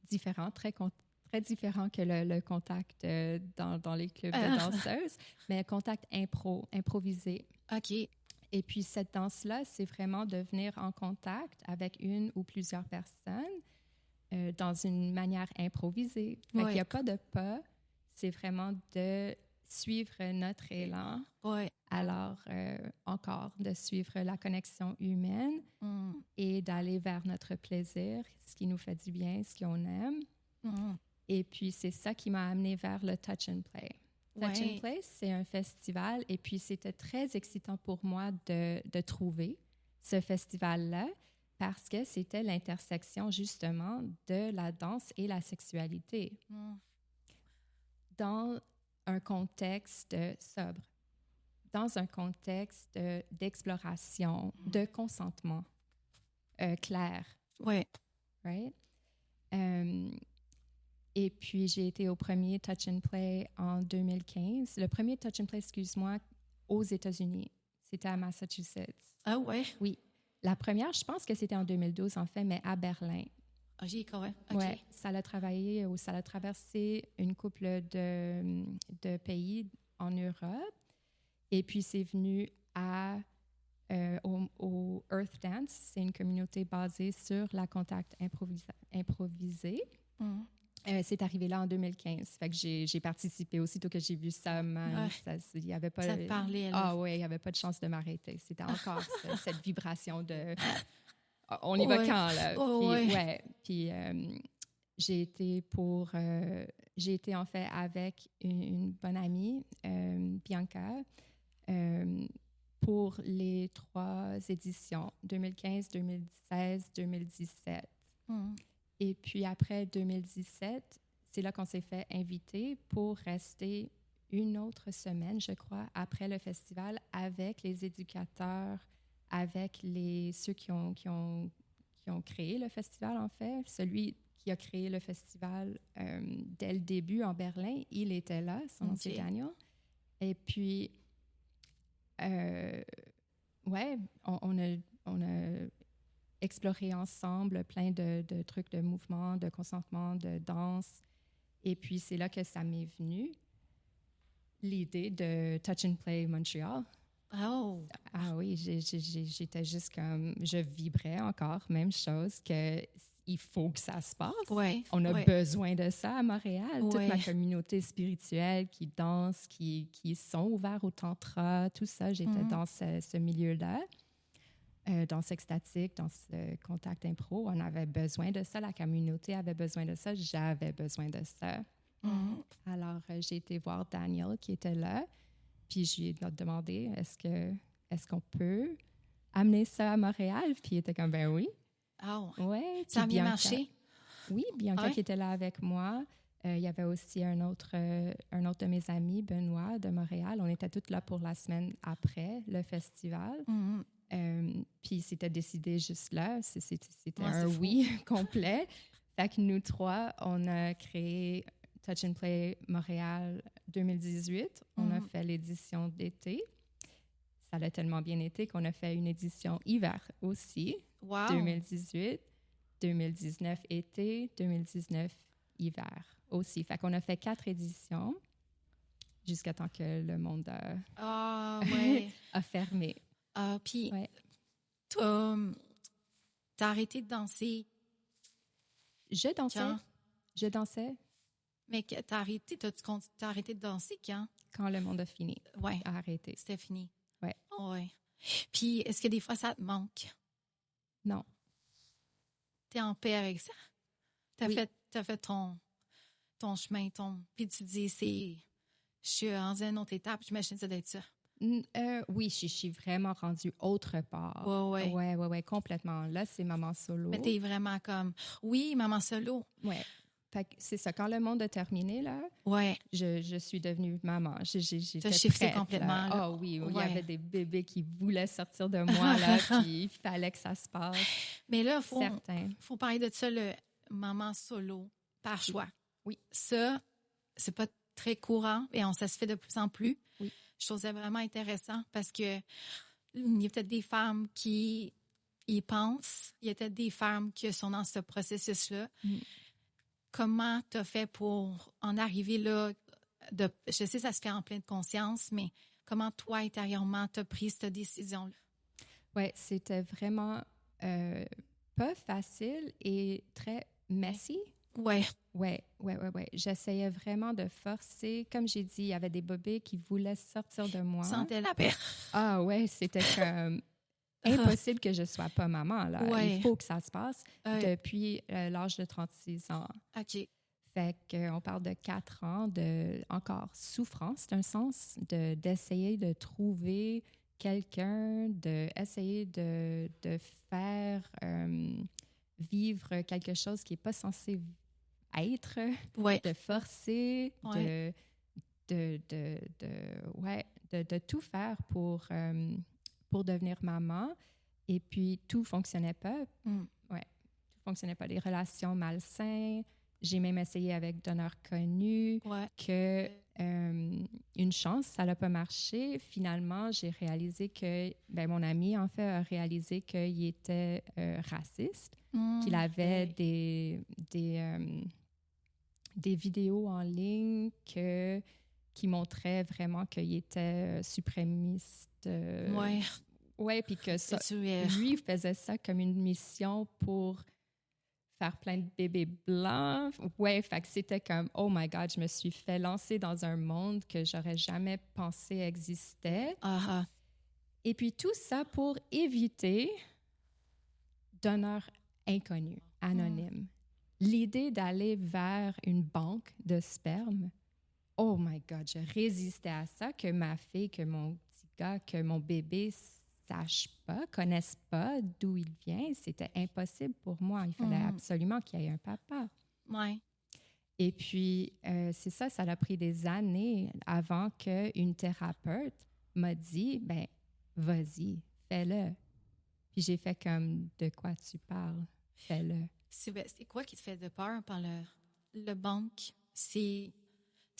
B: différent, très différent que le contact dans les clubs de danseuses, mais contact improvisé.
A: OK.
B: Et puis, cette danse-là, c'est vraiment de venir en contact avec une ou plusieurs personnes dans une manière improvisée. Fait qu'il n'y a pas de pas, c'est vraiment de suivre notre élan.
A: Ouais.
B: Alors, encore, de suivre la connexion humaine et d'aller vers notre plaisir, ce qui nous fait du bien, ce qu'on aime. Et puis, c'est ça qui m'a amenée vers le Touch and Play. Touch and Play, c'est un festival et puis c'était très excitant pour moi de trouver ce festival-là parce que c'était l'intersection justement de la danse et la sexualité dans un contexte sobre, dans un contexte d'exploration, de consentement clair.
A: Oui.
B: Right? Et puis, j'ai été au premier Touch and Play en 2015. Le premier Touch and Play, excuse-moi, aux États-Unis. C'était à Massachusetts.
A: Ah ouais?
B: Oui. La première, je pense que c'était en 2012, en fait, mais à Berlin.
A: Ah, j'y ai quand même. OK.
B: Oui, ça a traversé une couple de pays en Europe. Et puis, c'est venu au Earth Dance. C'est une communauté basée sur la contact improvisé. C'est arrivé là en 2015. Fait que j'ai participé aussitôt que j'ai vu ça. Il y avait pas,
A: ça te parlait, là.
B: Ah oui, il n'y avait pas de chance de m'arrêter. C'était encore cette vibration de on y va quand, là? Puis j'ai été en fait avec une bonne amie, Bianca, pour les 3 éditions, 2015, 2016, 2017. Et puis après 2017, c'est là qu'on s'est fait inviter pour rester une autre semaine, je crois, après le festival, avec les éducateurs, avec ceux qui ont créé le festival, en fait. Celui qui a créé le festival dès le début en Berlin, il était là, son nom c'est Daniel. Et puis, on a exploré ensemble plein de trucs de mouvement, de consentement, de danse. Et puis, c'est là que ça m'est venu, l'idée de Touch and Play Montréal.
A: Oh!
B: Ah oui, j'étais juste comme... Je vibrais encore, même chose, qu'il faut que ça se passe. On a besoin de ça à Montréal. Toute ma communauté spirituelle qui danse, qui sont ouverts au tantra, tout ça, j'étais dans ce milieu-là. Danse extatique, danse contact impro, on avait besoin de ça, la communauté avait besoin de ça, j'avais besoin de ça. Alors, j'ai été voir Daniel qui était là, puis je lui ai demandé est-ce qu'on peut amener ça à Montréal? Puis il était comme, ben oui.
A: Oh,
B: ouais.
A: Ça a bien marché?
B: Oui, Bianca qui était là avec moi. Il y avait aussi un autre de mes amis, Benoît, de Montréal. On était tous là pour la semaine après le festival. Puis c'était décidé juste là. C'était un oui complet. Fait que nous 3, on a créé Touch and Play Montréal 2018. On a fait l'édition d'été. Ça a tellement bien été qu'on a fait une édition hiver aussi.
A: Wow.
B: 2018, 2019 été, 2019 hiver aussi. Fait qu'on a fait 4 éditions jusqu'à temps que le monde a fermé.
A: Puis, t'as arrêté de danser?
B: Je dansais.
A: Quand?
B: Je dansais.
A: Mais t'as arrêté de danser quand?
B: Quand le monde a fini.
A: Oui.
B: A arrêté.
A: C'était fini.
B: Oui.
A: Ouais. Puis, est-ce que des fois, ça te manque?
B: Non.
A: T'es en paix avec ça? T'as fait ton chemin, puis tu dis, je suis dans une autre étape, j'imagine ça d'être ça.
B: Oui, je suis vraiment rendue autre part. Ouais, complètement. Là, c'est maman solo.
A: Mais t'es vraiment comme, oui, maman solo.
B: Ouais. Fait que c'est ça. Quand le monde a terminé, là, je suis devenue maman. J'étais prête.
A: Complètement.
B: Ah oui, il y avait des bébés qui voulaient sortir de moi, là, puis il fallait que ça se passe.
A: Mais là, faut parler de ça, le maman solo, par choix.
B: Oui.
A: Ça, c'est pas très courant et ça se fait de plus en plus.
B: Oui.
A: Je trouve ça vraiment intéressant parce que il y a peut-être des femmes qui y pensent, il y a peut-être des femmes qui sont dans ce processus-là. Comment tu as fait pour en arriver là? Je sais, ça se fait en pleine conscience, mais comment toi, intérieurement, tu as pris cette décision-là?
B: Oui, c'était vraiment pas facile et très messy.
A: Oui.
B: Ouais. J'essayais vraiment de forcer. Comme j'ai dit, il y avait des bébés qui voulaient sortir de moi.
A: Sentais la paix.
B: Ah ouais, c'était comme impossible que je sois pas maman, là. Il faut que ça se passe depuis l'âge de 36 ans.
A: OK.
B: Fait qu'on parle de 4 ans de encore souffrance, d'un sens, d'essayer de trouver quelqu'un, d'essayer de faire vivre quelque chose qui n'est pas censé être, de forcer, de tout faire pour devenir maman. Et puis, tout ne fonctionnait pas. Tout fonctionnait pas. Les relations malsaines. J'ai même essayé avec donneur connu que une chance, ça n'a pas marché. Finalement, j'ai réalisé que, mon ami, en fait, a réalisé qu'il était raciste, qu'il avait des vidéos en ligne qui montraient vraiment qu'il était suprémiste. Oui, puis que ça, lui faisait ça comme une mission pour faire plein de bébés blancs. Ouais, fait que c'était comme, oh my God, je me suis fait lancer dans un monde que j'aurais jamais pensé existait. Et puis tout ça pour éviter donneur inconnu, anonyme. L'idée d'aller vers une banque de sperme, oh my God, je résistais à ça, que ma fille, que mon petit gars, que mon bébé sache pas, connaisse pas d'où il vient. C'était impossible pour moi. Il fallait absolument qu'il y ait un papa.
A: Ouais.
B: Et puis, c'est ça a pris des années avant qu'une thérapeute m'a dit, ben, vas-y, fais-le. Puis j'ai fait comme, de quoi tu parles? Fais-le.
A: C'est quoi qui te fait de peur par le banque? C'est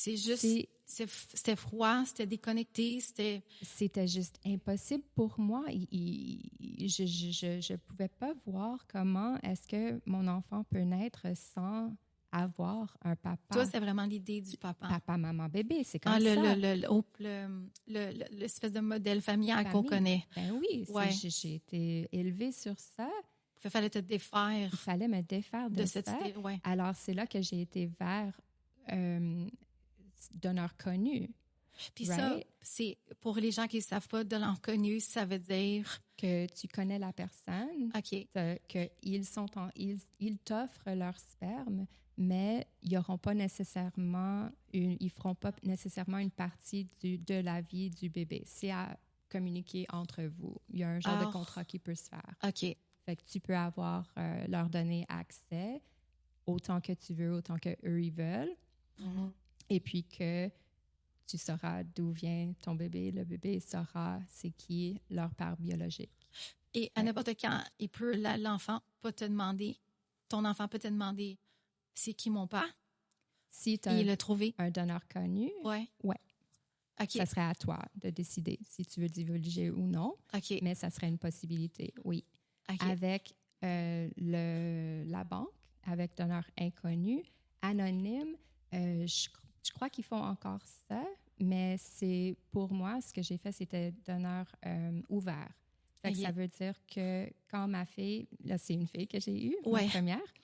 A: juste, c'était froid, c'était déconnecté,
B: C'était juste impossible pour moi. Je pouvais pas voir comment est-ce que mon enfant peut naître sans avoir un papa.
A: Toi, c'est vraiment l'idée du papa.
B: Papa, maman, bébé, c'est comme ça.
A: L'espèce de modèle familial qu'on connaît.
B: Ben oui, j'ai été élevée sur ça.
A: Il fallait te défaire.
B: Il fallait me défaire de
A: cette
B: ça.
A: idée, ouais.
B: Alors, c'est là que j'ai été vers donneur connu.
A: Puis ça, c'est pour les gens qui ne savent pas, donneur connu, ça veut dire
B: que tu connais la personne,
A: OK.
B: qu'ils t'offrent leur sperme, mais ils feront pas nécessairement une partie de la vie du bébé. C'est à communiquer entre vous. Il y a un genre de contrat qui peut se faire.
A: OK.
B: Fait que tu peux leur donner accès autant que tu veux, autant qu'eux ils veulent.
A: Mm-hmm.
B: Et puis que tu sauras d'où vient ton bébé. Le bébé saura c'est qui leur père biologique.
A: Et à n'importe quand, l'enfant peut te demander, ton enfant peut te demander c'est qui mon père?
B: Si tu
A: as trouvé
B: un donneur connu,
A: ouais. Okay.
B: Ça serait à toi de décider si tu veux divulguer ou non.
A: Okay.
B: Mais ça serait une possibilité, oui.
A: Okay.
B: Avec la banque, avec donneur inconnu, anonyme, je crois qu'ils font encore ça, mais c'est pour moi, ce que j'ai fait, c'était donneur ouvert. Fait que ça veut dire que quand ma fille, là c'est une fille que j'ai eue, ma première,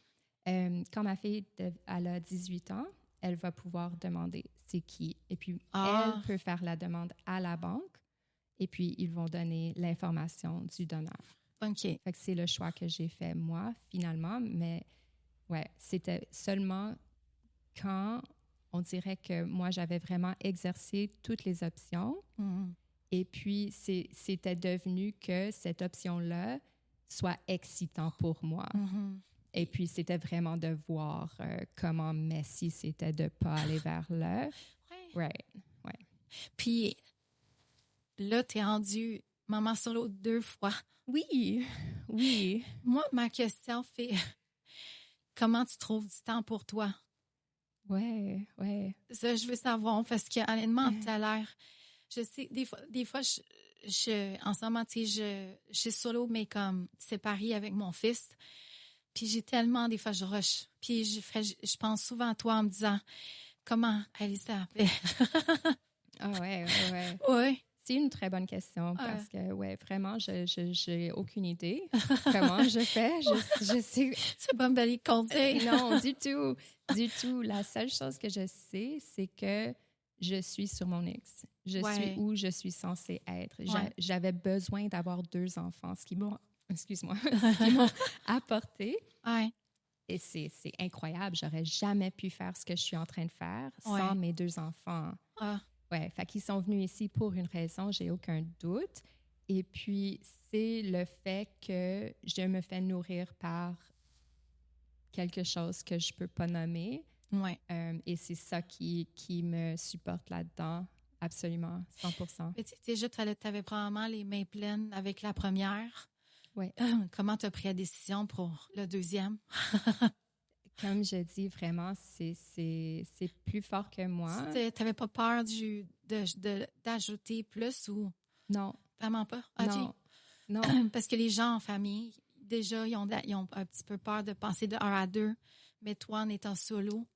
B: quand ma fille elle a 18 ans, elle va pouvoir demander c'est qui. Et puis, elle peut faire la demande à la banque et puis ils vont donner l'information du donneur.
A: OK.
B: Fait que c'est le choix que j'ai fait moi, finalement, mais ouais, c'était seulement quand on dirait que moi, j'avais vraiment exercé toutes les options.
A: Mm-hmm.
B: Et puis, c'était devenu que cette option-là soit excitant pour moi.
A: Mm-hmm.
B: Et puis, c'était vraiment de voir comment messy c'était de ne pas aller vers là. Ouais.
A: Puis là, tu es rendue maman solo 2 fois.
B: Oui.
A: Moi, ma question fait comment tu trouves du temps pour toi?
B: Ouais.
A: Ça, je veux savoir parce que honnêtement, tout à l'heure, je sais, des fois, en ce moment, tu sais, je suis solo, mais comme séparée avec mon fils. Puis j'ai tellement, des fois, je rush. Puis je pense souvent à toi en me disant, comment Alyssa fait?
B: Ouais.
A: Oui.
B: C'est une très bonne question parce que, ouais, vraiment, je n'ai aucune idée comment je fais. Je sais.
A: C'est pas me donner conseil.
B: Non, du tout. La seule chose que je sais, c'est que je suis sur mon X. Je suis où je suis censée être. J'avais besoin d'avoir 2 enfants, ce qui m'ont apporté.
A: Ouais.
B: Et c'est incroyable. J'aurais jamais pu faire ce que je suis en train de faire sans mes 2 enfants. Ouais, fait qu'ils sont venus ici pour une raison, j'ai aucun doute. Et puis, c'est le fait que je me fais nourrir par quelque chose que je peux pas nommer.
A: Ouais.
B: Et c'est ça qui me supporte là-dedans, absolument, 100%.
A: Mais déjà, tu avais probablement les mains pleines avec la première.
B: Ouais.
A: Comment tu as pris la décision pour le deuxième?
B: Comme je dis, vraiment, c'est plus fort que moi.
A: Tu n'avais pas peur d'ajouter plus ou?
B: Non.
A: Vraiment pas?
B: Non.
A: Parce que les gens en famille, déjà, ils ont un petit peu peur de passer de 1 à 2. Mais toi, en étant solo,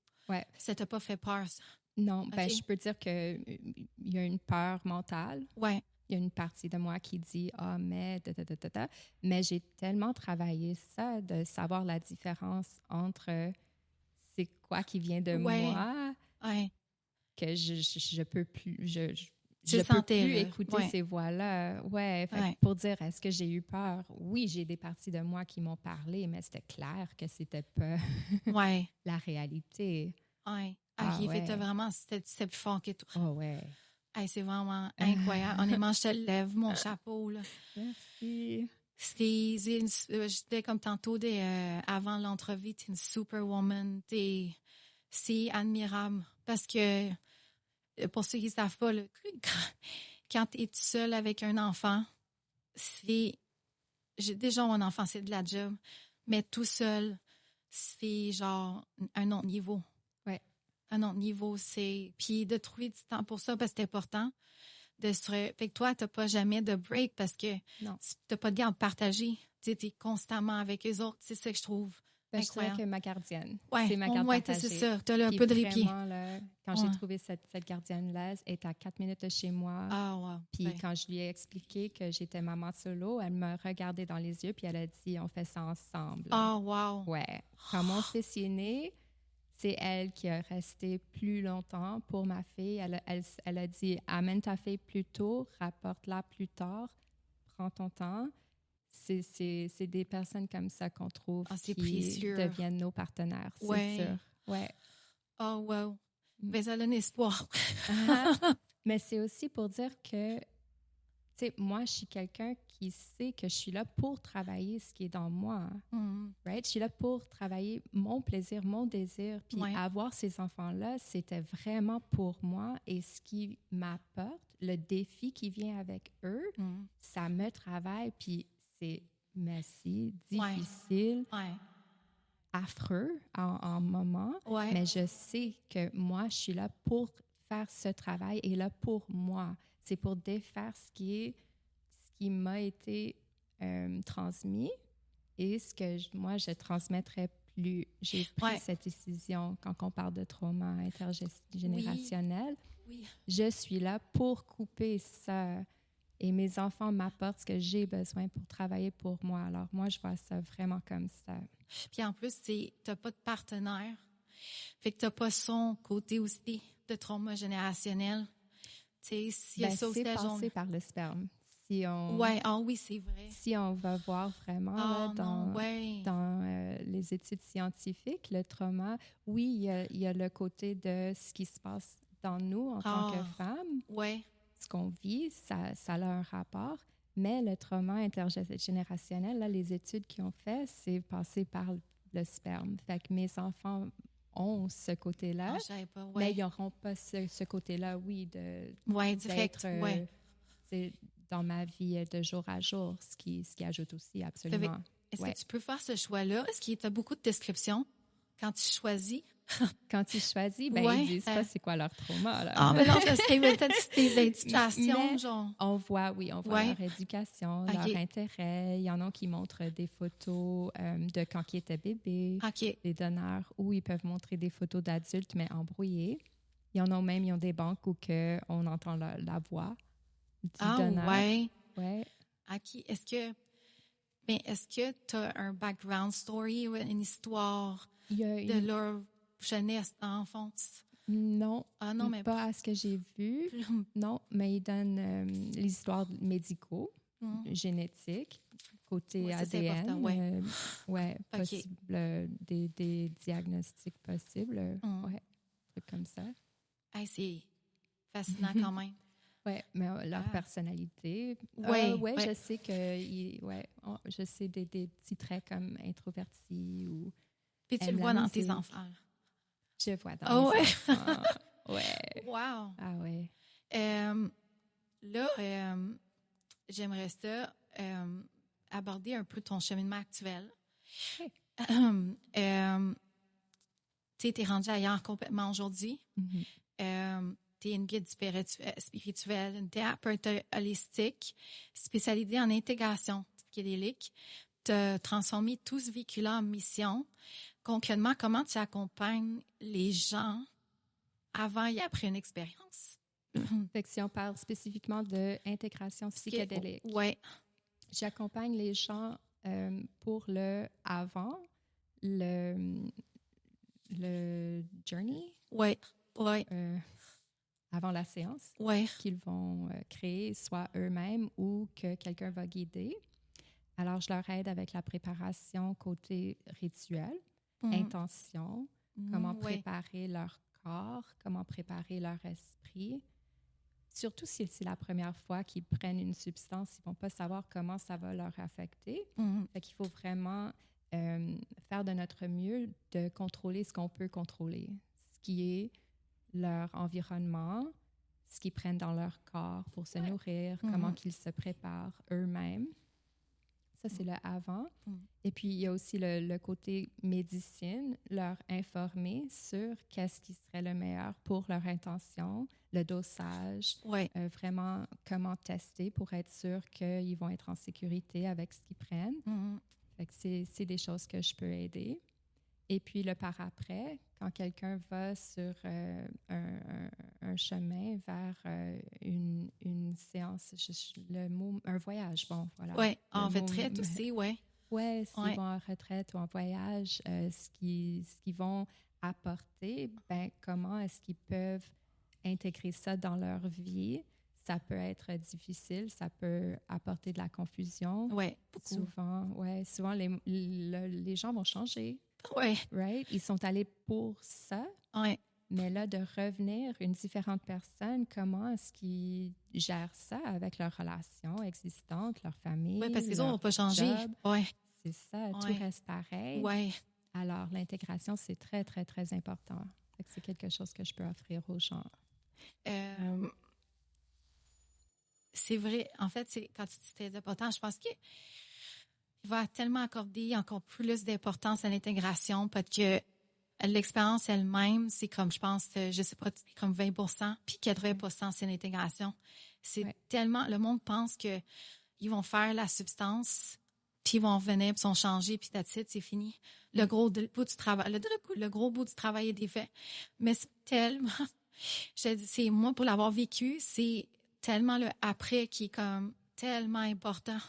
A: ça t'a pas fait peur, ça?
B: Non. Ben, je peux dire qu'il y a une peur mentale.
A: Ouais.
B: il y a une partie de moi qui dit « Ah, mais... » Mais j'ai tellement travaillé ça, de savoir la différence entre c'est quoi qui vient de moi, que je peux plus... Je peux plus écouter ces voix-là. Ouais, pour dire, est-ce que j'ai eu peur? Oui, j'ai des parties de moi qui m'ont parlé, mais c'était clair que c'était pas la réalité.
A: Oui. C'était vraiment, c'était plus fort que tout.
B: Oh, ouais.
A: C'est vraiment incroyable. Honnêtement, je te lève mon chapeau, là.
B: Merci.
A: J'étais comme tantôt, avant l'entrevue, t'es une superwoman. C'est admirable. Parce que, pour ceux qui ne savent pas, là, quand tu es seul avec un enfant, déjà, mon enfant, c'est de la job. Mais tout seul, c'est genre un autre niveau.
B: Ouais.
A: Un autre niveau, puis de trouver du temps pour ça, parce que c'est important. Fait que toi, tu n'as pas jamais de break parce que tu n'as pas de garde partagée. Tu es constamment avec eux autres. C'est ça que je trouve incroyable.
B: Je dirais que ma gardienne,
A: c'est
B: ma garde partagée.
A: C'est ça. Tu as là un peu de répit.
B: Là, quand j'ai trouvé cette gardienne-là, elle était à 4 minutes de chez moi.
A: Ah, wow.
B: Puis quand je lui ai expliqué que j'étais maman solo, elle m'a regardé dans les yeux puis elle a dit « On fait ça ensemble. »
A: Ah, wow.
B: Ouais. Quand mon fils est né, c'est elle qui a resté plus longtemps pour ma fille. Elle a dit « Amène ta fille plus tôt, rapporte-la plus tard, prends ton temps. » C'est des personnes comme ça qu'on trouve qui
A: précieux.
B: Deviennent nos partenaires, c'est sûr. Ouais.
A: Oh, wow. Mais ça donne espoir.
B: Mais c'est aussi pour dire que, tu sais, moi, je suis quelqu'un qui sait que je suis là pour travailler ce qui est dans moi. Right? Je suis là pour travailler mon plaisir, mon désir. Puis avoir ces enfants-là, c'était vraiment pour moi. Et ce qui m'apporte, le défi qui vient avec eux, ça me travaille. Puis c'est messy, difficile, affreux en moment. Mais je sais que moi, je suis là pour faire ce travail et là pour moi. C'est pour défaire ce qui m'a été transmis et ce que moi, je transmettrai plus. J'ai pris cette décision quand on parle de trauma intergénérationnel.
A: Oui.
B: Je suis là pour couper ça. Et mes enfants m'apportent ce que j'ai besoin pour travailler pour moi. Alors, moi, je vois ça vraiment comme ça.
A: Puis en plus, tu n'as pas de partenaire. Fait que tu n'as pas son côté aussi de trauma générationnel.
B: C'est passé par le sperme.
A: Oui, c'est vrai.
B: Si on va voir vraiment dans les études scientifiques, le trauma, oui, il y a le côté de ce qui se passe dans nous en tant que femmes.
A: Oui.
B: Ce qu'on vit, ça a un rapport, mais le trauma intergénérationnel, là, les études qu'ils ont fait, c'est passé par le sperme. Fait que mes enfants ont ce côté-là, mais ils n'auront pas ce côté-là,
A: direct,
B: c'est dans ma vie de jour à jour, ce qui ajoute aussi absolument.
A: Est-ce que tu peux faire ce choix-là? Est-ce qu'il y a beaucoup de descriptions quand tu choisis?
B: Quand ils choisissent, ils disent pas c'est quoi leur trauma. Là.
A: Mais non, parce qu'il y a peut-être des indications, genre.
B: On voit leur éducation, leur intérêt. Il y en a qui montrent des photos de quand ils étaient bébés, des donneurs, ou ils peuvent montrer des photos d'adultes, mais embrouillées. Il y en a même, ils ont des banques où on entend la voix du donneur. Ouais.
A: Est-ce que tu as un background story ou une histoire de leur jeunesse, enfance?
B: Non, mais pas à ce que j'ai vu. Non, mais ils donnent les histoires médicaux, génétiques, côté ADN. Possible, des diagnostics possibles. Trucs comme ça.
A: C'est fascinant quand même.
B: Oui, mais leur personnalité. Je sais que je sais des petits traits comme introverti ou.
A: Puis tu le vois dans tes enfants.
B: Je vois dans mes enfants.
A: Wow.
B: Ah ouais.
A: Là, j'aimerais ça aborder un peu ton cheminement actuel. Tu es rendue ailleurs complètement aujourd'hui. Tu es une guide spirituelle, une thérapeute holistique spécialisée en intégration psychédélique. Tu as transformé tout ce véhicule-là en mission. Concrètement, comment tu accompagnes les gens avant et après une expérience?
B: Fait que si on parle spécifiquement d'intégration psychédélique,
A: ouais.
B: J'accompagne les gens pour le avant, le journey,
A: Ouais, ouais,
B: avant la séance,
A: ouais.
B: qu'ils vont créer soit eux-mêmes ou que quelqu'un va guider. Alors, je leur aide avec la préparation côté rituel, intention, comment préparer leur corps, comment préparer leur esprit. Surtout si c'est la première fois qu'ils prennent une substance, ils ne vont pas savoir comment ça va leur affecter. Fait qu'il faut vraiment faire de notre mieux de contrôler ce qu'on peut contrôler, ce qui est leur environnement, ce qu'ils prennent dans leur corps pour se nourrir, comment qu'ils se préparent eux-mêmes. Ça, c'est le avant. Et puis, il y a aussi le côté médecine, leur informer sur qu'est-ce qui serait le meilleur pour leur intention, le dosage, vraiment comment tester pour être sûr qu'ils vont être en sécurité avec ce qu'ils prennent. Fait que c'est des choses que je peux aider. Et puis, le par-après, quand quelqu'un va sur un chemin vers une séance, le mot, un voyage, bon, voilà.
A: Oui, en retraite aussi, oui.
B: Oui, s'ils vont en retraite ou en voyage, ce qu'ils vont apporter, ben, comment est-ce qu'ils peuvent intégrer ça dans leur vie? Ça peut être difficile, ça peut apporter de la confusion.
A: Oui,
B: Souvent les gens vont changer.
A: Oui.
B: Right? Ils sont allés pour ça.
A: Oui.
B: Mais là, de revenir une différente personne, comment est-ce qu'ils gèrent ça avec leurs relations existantes, leur famille?
A: Oui, parce qu'ils n'ont pas changé. Oui.
B: C'est ça, tout reste pareil.
A: Oui.
B: Alors, l'intégration, c'est très, très, très important. C'est quelque chose que je peux offrir aux gens.
A: C'est vrai. En fait, quand tu dis que c'est important, je pense qu'il va tellement accorder encore plus d'importance à l'intégration parce que l'expérience elle-même, c'est comme, je pense, je sais pas, comme 20%, puis 80%, c'est l'intégration. C'est tellement, le monde pense que ils vont faire la substance, puis ils vont revenir, puis ils sont changés, puis that's it, c'est fini. Le gros bout du travail, le gros bout du travail est fait. Mais c'est tellement, c'est moi, pour l'avoir vécu, c'est tellement le après qui est comme tellement important.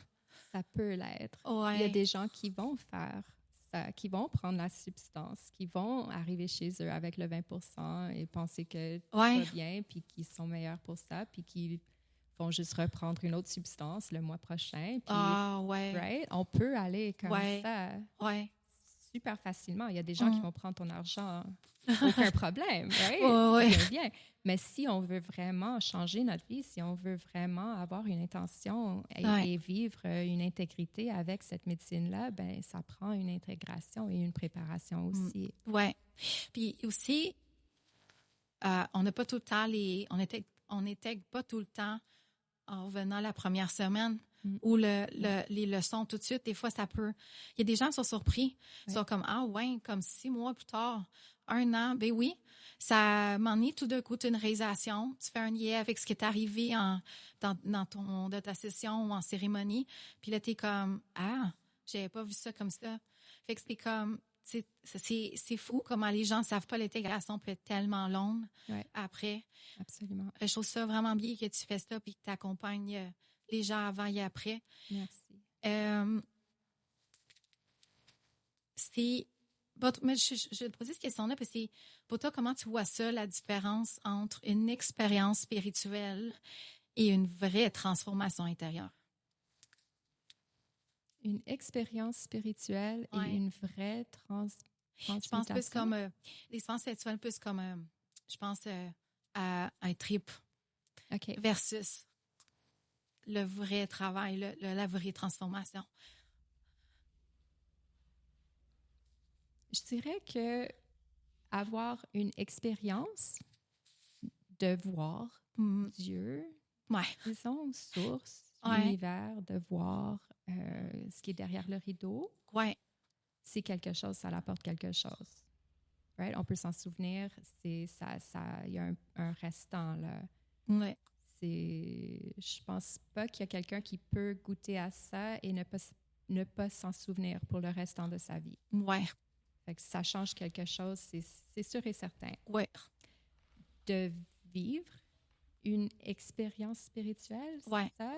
B: Ça peut l'être.
A: Ouais.
B: Il y a des gens qui vont faire ça, qui vont prendre la substance, qui vont arriver chez eux avec le 20% et penser que tout va bien, puis qu'ils sont meilleurs pour ça, puis qui vont juste reprendre une autre substance le mois prochain. Puis, right? On peut aller comme ça super facilement. Il y a des gens qui vont prendre ton argent, aucun problème, right? Bien. Mais si on veut vraiment changer notre vie, si on veut vraiment avoir une intention et vivre une intégrité avec cette médecine-là, ben ça prend une intégration et une préparation aussi.
A: Oui. Puis aussi, on n'a pas tout le temps on n'intègre pas tout le temps en revenant la première semaine ou les leçons tout de suite. Des fois, ça peut... Il y a des gens qui sont surpris. Ils sont comme, comme 6 mois plus tard, 1 an. Ben oui, ça m'en est tout d'un coup une réalisation. Tu fais un lien avec ce qui est arrivé dans ta session ou en cérémonie. Puis là, t'es comme, j'avais pas vu ça comme ça. Fait que c'est comme... C'est fou comment les gens ne savent pas l'intégration peut être tellement longue après.
B: Absolument.
A: Je trouve ça vraiment bien que tu fais ça et que tu accompagnes les gens avant et après.
B: Merci.
A: Mais je vais te poser cette question-là parce que pour toi, comment tu vois ça, la différence entre une expérience spirituelle et une vraie transformation intérieure?
B: Une expérience spirituelle et une vraie transmutation.
A: Je pense plus comme l'expérience spirituelle, plus comme je pense à un trip versus le vrai travail, la vraie transformation.
B: Je dirais que avoir une expérience de voir Dieu, disons, source, l'univers, de voir ce qui est derrière le rideau, c'est quelque chose, ça apporte quelque chose. Right? On peut s'en souvenir, il y a un restant là. Je pense pas qu'il y a quelqu'un qui peut goûter à ça et ne pas s'en souvenir pour le restant de sa vie. Fait que ça change quelque chose, c'est sûr et certain.
A: Ouais.
B: De vivre une expérience spirituelle, c'est
A: Ouais.
B: ça?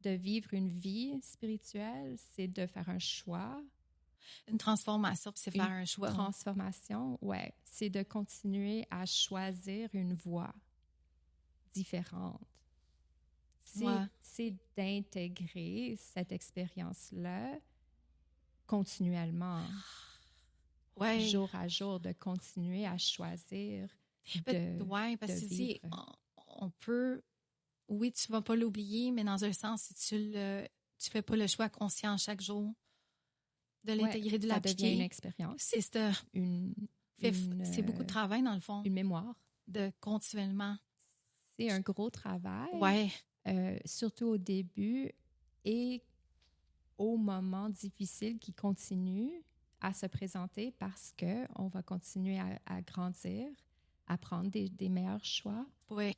B: De vivre une vie spirituelle, c'est de faire un choix.
A: Une transformation, puis c'est faire un choix.
B: Transformation, ouais. C'est de continuer à choisir une voie différente. C'est d'intégrer cette expérience-là continuellement, jour à jour, de continuer à choisir
A: parce
B: de
A: que
B: vivre.
A: On peut, oui, tu vas pas l'oublier, mais dans un sens, si tu fais pas le choix conscient chaque jour de l'intégrer, de l'appliquer.
B: Ça devient une expérience.
A: C'est ça. C'est beaucoup de travail, dans le fond.
B: Une mémoire.
A: De continuellement.
B: C'est un gros travail.
A: Ouais.
B: Surtout au début et aux moments difficiles qui continuent à se présenter parce qu'on va continuer à grandir, à prendre des meilleurs choix.
A: Oui.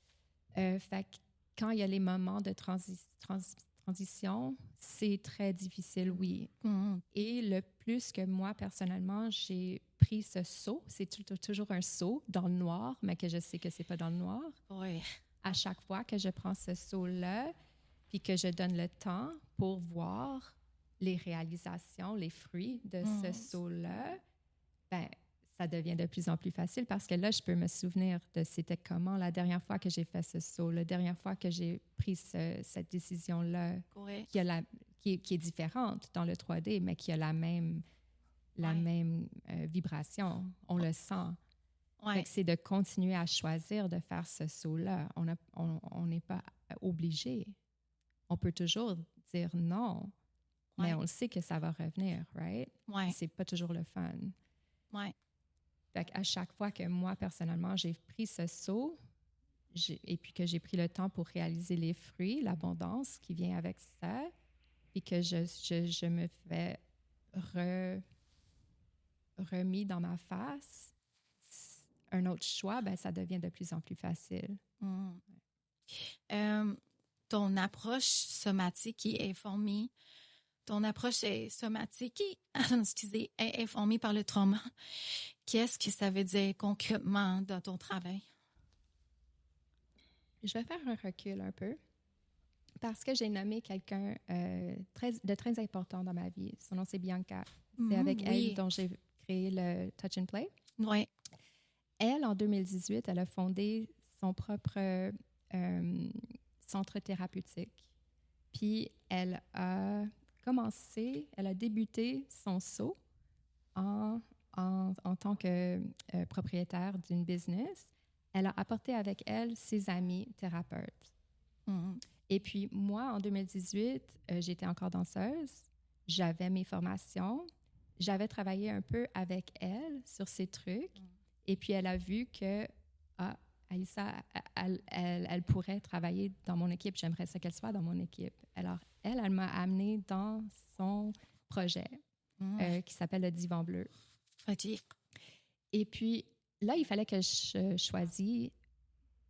B: Fait que quand il y a les moments de transition, c'est très difficile, oui.
A: Mm-hmm.
B: Et le plus que moi, personnellement, j'ai pris ce saut, c'est toujours un saut dans le noir, mais que je sais que c'est pas dans le noir.
A: Oui.
B: À chaque fois que je prends ce saut-là, puis que je donne le temps pour voir les réalisations, les fruits de ce saut-là, ben, ça devient de plus en plus facile parce que là, je peux me souvenir de c'était comment la dernière fois que j'ai fait ce saut, la dernière fois que j'ai pris cette décision-là, qui est différente dans le 3D, mais qui a la même vibration. On le sent.
A: Ouais.
B: C'est de continuer à choisir de faire ce saut-là. On n'est pas obligé. On peut toujours dire non, mais on sait que ça va revenir, right?
A: Ouais.
B: C'est pas toujours le fun.
A: Ouais.
B: Fait à chaque fois que moi, personnellement, j'ai pris ce saut et puis que j'ai pris le temps pour réaliser les fruits, l'abondance qui vient avec ça, puis que je me fais remis dans ma face, un autre choix, ben, ça devient de plus en plus facile.
A: Ton approche somatique est informée. Ton approche est somatique est informée par le trauma. Qu'est-ce que ça veut dire concrètement dans ton travail?
B: Je vais faire un recul un peu parce que j'ai nommé quelqu'un de très important dans ma vie. Son nom, c'est Bianca. C'est avec elle dont j'ai créé le Touch and Play.
A: Oui.
B: Elle, en 2018, elle a fondé son propre centre thérapeutique. Puis elle a débuté son saut en tant que propriétaire d'une business. Elle a apporté avec elle ses amis thérapeutes.
A: Mm-hmm.
B: Et puis moi, en 2018, j'étais encore danseuse. J'avais mes formations. J'avais travaillé un peu avec elle sur ces trucs. Et puis, elle a vu que, Alyssa, elle pourrait travailler dans mon équipe. J'aimerais ça qu'elle soit dans mon équipe. Alors, elle m'a amenée dans son projet qui s'appelle le Divan Bleu.
A: OK.
B: Et puis, là, il fallait que je choisisse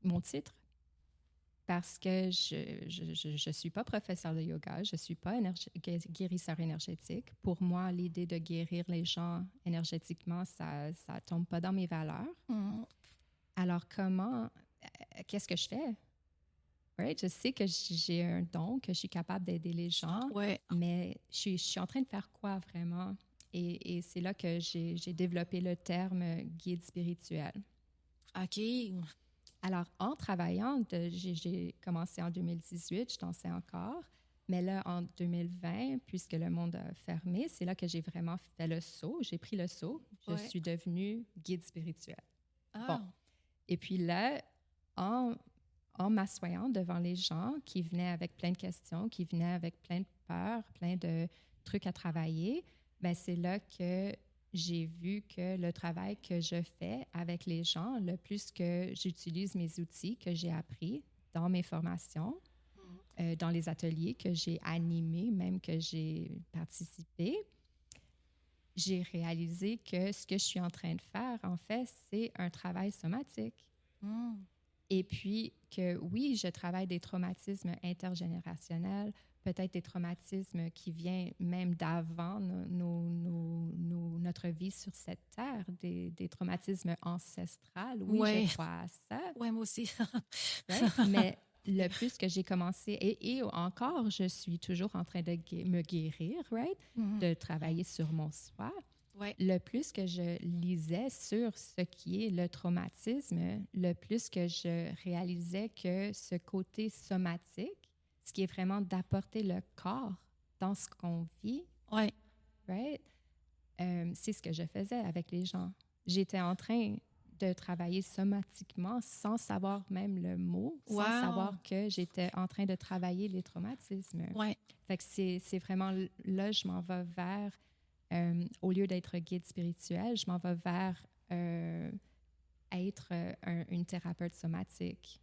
B: mon titre parce que je suis pas professeure de yoga, je suis pas guérisseur énergétique. Pour moi, l'idée de guérir les gens énergétiquement, ça tombe pas dans mes valeurs. Alors, qu'est-ce que je fais? Right? Je sais que j'ai un don, que je suis capable d'aider les gens, mais je suis en train de faire quoi vraiment? Et c'est là que j'ai développé le terme guide spirituel.
A: OK.
B: Alors, en travaillant, j'ai commencé en 2018, je dansais encore, mais là, en 2020, puisque le monde a fermé, c'est là que j'ai vraiment fait le saut. J'ai pris le saut. Je suis devenue guide spirituel. Bon. Et puis là, en m'assoyant devant les gens qui venaient avec plein de questions, qui venaient avec plein de peurs, plein de trucs à travailler, bien, c'est là que j'ai vu que le travail que je fais avec les gens, le plus que j'utilise mes outils que j'ai appris dans mes formations, dans les ateliers que j'ai animés, même que j'ai participé, j'ai réalisé que ce que je suis en train de faire, en fait, c'est un travail somatique. Et puis que oui, je travaille des traumatismes intergénérationnels, peut-être des traumatismes qui viennent même d'avant notre notre vie sur cette terre, des traumatismes ancestrales. Oui, je crois à ça.
A: Oui, moi aussi.
B: Right? Mais le plus que j'ai commencé, et encore, je suis toujours en train de me guérir, right? De travailler sur mon soi.
A: Ouais.
B: Le plus que je lisais sur ce qui est le traumatisme, le plus que je réalisais que ce côté somatique, ce qui est vraiment d'apporter le corps dans ce qu'on vit,
A: Ouais.
B: right? C'est ce que je faisais avec les gens. J'étais en train de travailler somatiquement sans savoir même le mot, sans savoir que j'étais en train de travailler les traumatismes.
A: Ouais.
B: Fait que c'est vraiment là, je m'en vais vers, au lieu d'être guide spirituel, je m'en vais vers être une thérapeute somatique.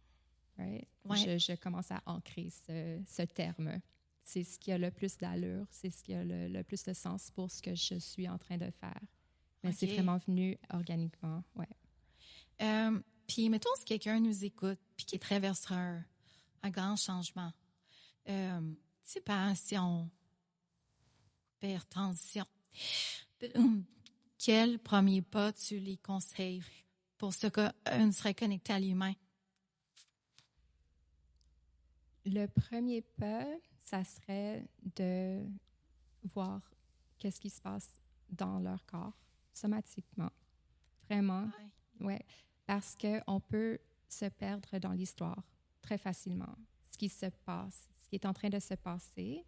B: Right?
A: Ouais.
B: Je commence à ancrer ce terme. C'est ce qui a le plus d'allure, c'est ce qui a le plus de sens pour ce que je suis en train de faire. Mais c'est vraiment venu organiquement, ouais.
A: Puis, mettons, si quelqu'un nous écoute puis qui traverse un grand changement, séparation, hypertension, quel premier pas tu les conseilles pour ce qu'on serait connecté à l'humain?
B: Le premier pas, ça serait de voir qu'est-ce qui se passe dans leur corps, somatiquement. Vraiment, ouais. Parce qu'on peut se perdre dans l'histoire très facilement. Ce qui se passe, ce qui est en train de se passer,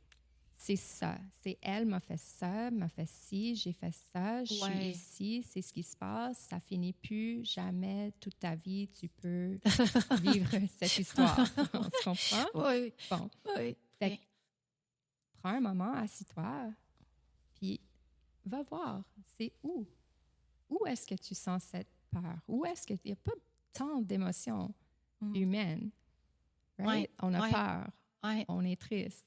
B: c'est ça. C'est elle m'a fait ça, m'a fait ci, j'ai fait ça, je suis ici, c'est ce qui se passe, ça finit plus, jamais toute ta vie tu peux vivre cette histoire. On se comprend?
A: Oui.
B: Bon.
A: Oui.
B: Fait que, prends un moment, assis-toi, puis va voir, c'est où? Où est-ce que tu sens cette peur? Où est-ce qu'il n'y a pas tant d'émotions humaines? Right? On a peur, on est triste,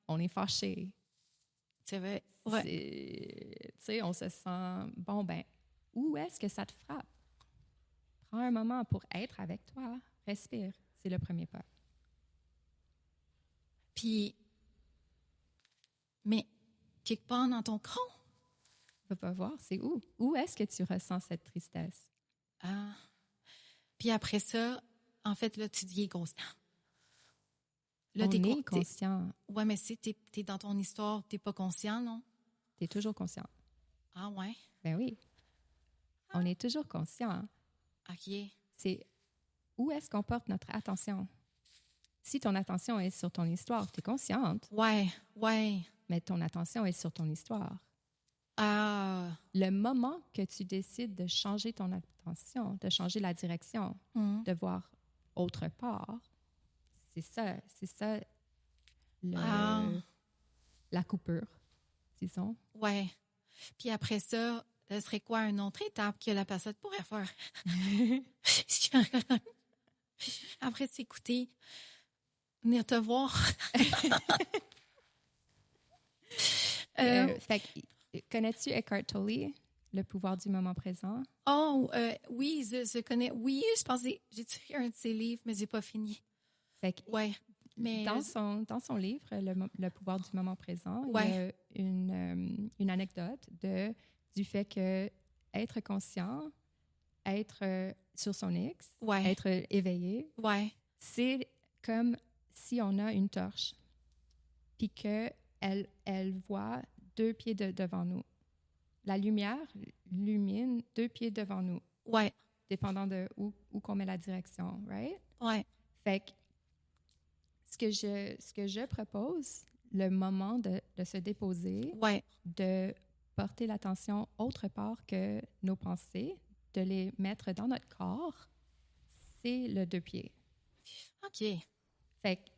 B: on est fâché.
A: C'est vrai.
B: Tu sais, on se sent, bon, ben, où est-ce que ça te frappe? Prends un moment pour être avec toi, respire, c'est le premier pas.
A: Puis, mais quelque part dans ton corps,
B: Va voir, c'est où? Où est-ce que tu ressens cette tristesse?
A: Ah. Puis après ça, en fait, là, tu dis conscient.
B: Là, on est conscient.
A: Ouais, mais si t'es dans ton histoire, t'es pas conscient, non?
B: T'es toujours conscient.
A: Ah ouais?
B: Ben oui. On est toujours conscient.
A: OK.
B: C'est où est-ce qu'on porte notre attention? Si ton attention est sur ton histoire, t'es consciente.
A: Ouais.
B: Mais ton attention est sur ton histoire.
A: Ah.
B: Le moment que tu décides de changer ton attention, de changer la direction, de voir autre part, c'est ça la coupure, disons.
A: Ouais. Puis après ça, ce serait quoi une autre étape que la personne pourrait faire? Après s'écouter, venir te voir.
B: Fait que, connais-tu Eckhart Tolle, Le pouvoir du moment présent?
A: Oh, oui, je connais. Oui, je pensais, j'ai lu un de ses livres, mais j'ai pas fini.
B: Fait que,
A: ouais. Mais
B: dans son livre, le pouvoir du moment présent, il y a une anecdote du fait que être conscient, être sur son X, être éveillé, c'est comme si on a une torche, puis qu'elle voit 2 pieds devant nous. La lumière illumine 2 pieds devant nous.
A: Ouais.
B: Dépendant de où qu'on met la direction, right?
A: Ouais.
B: Fait que ce que je propose, le moment de se déposer, de porter l'attention autre part que nos pensées, de les mettre dans notre corps, c'est le 2 pieds.
A: OK.
B: Fait que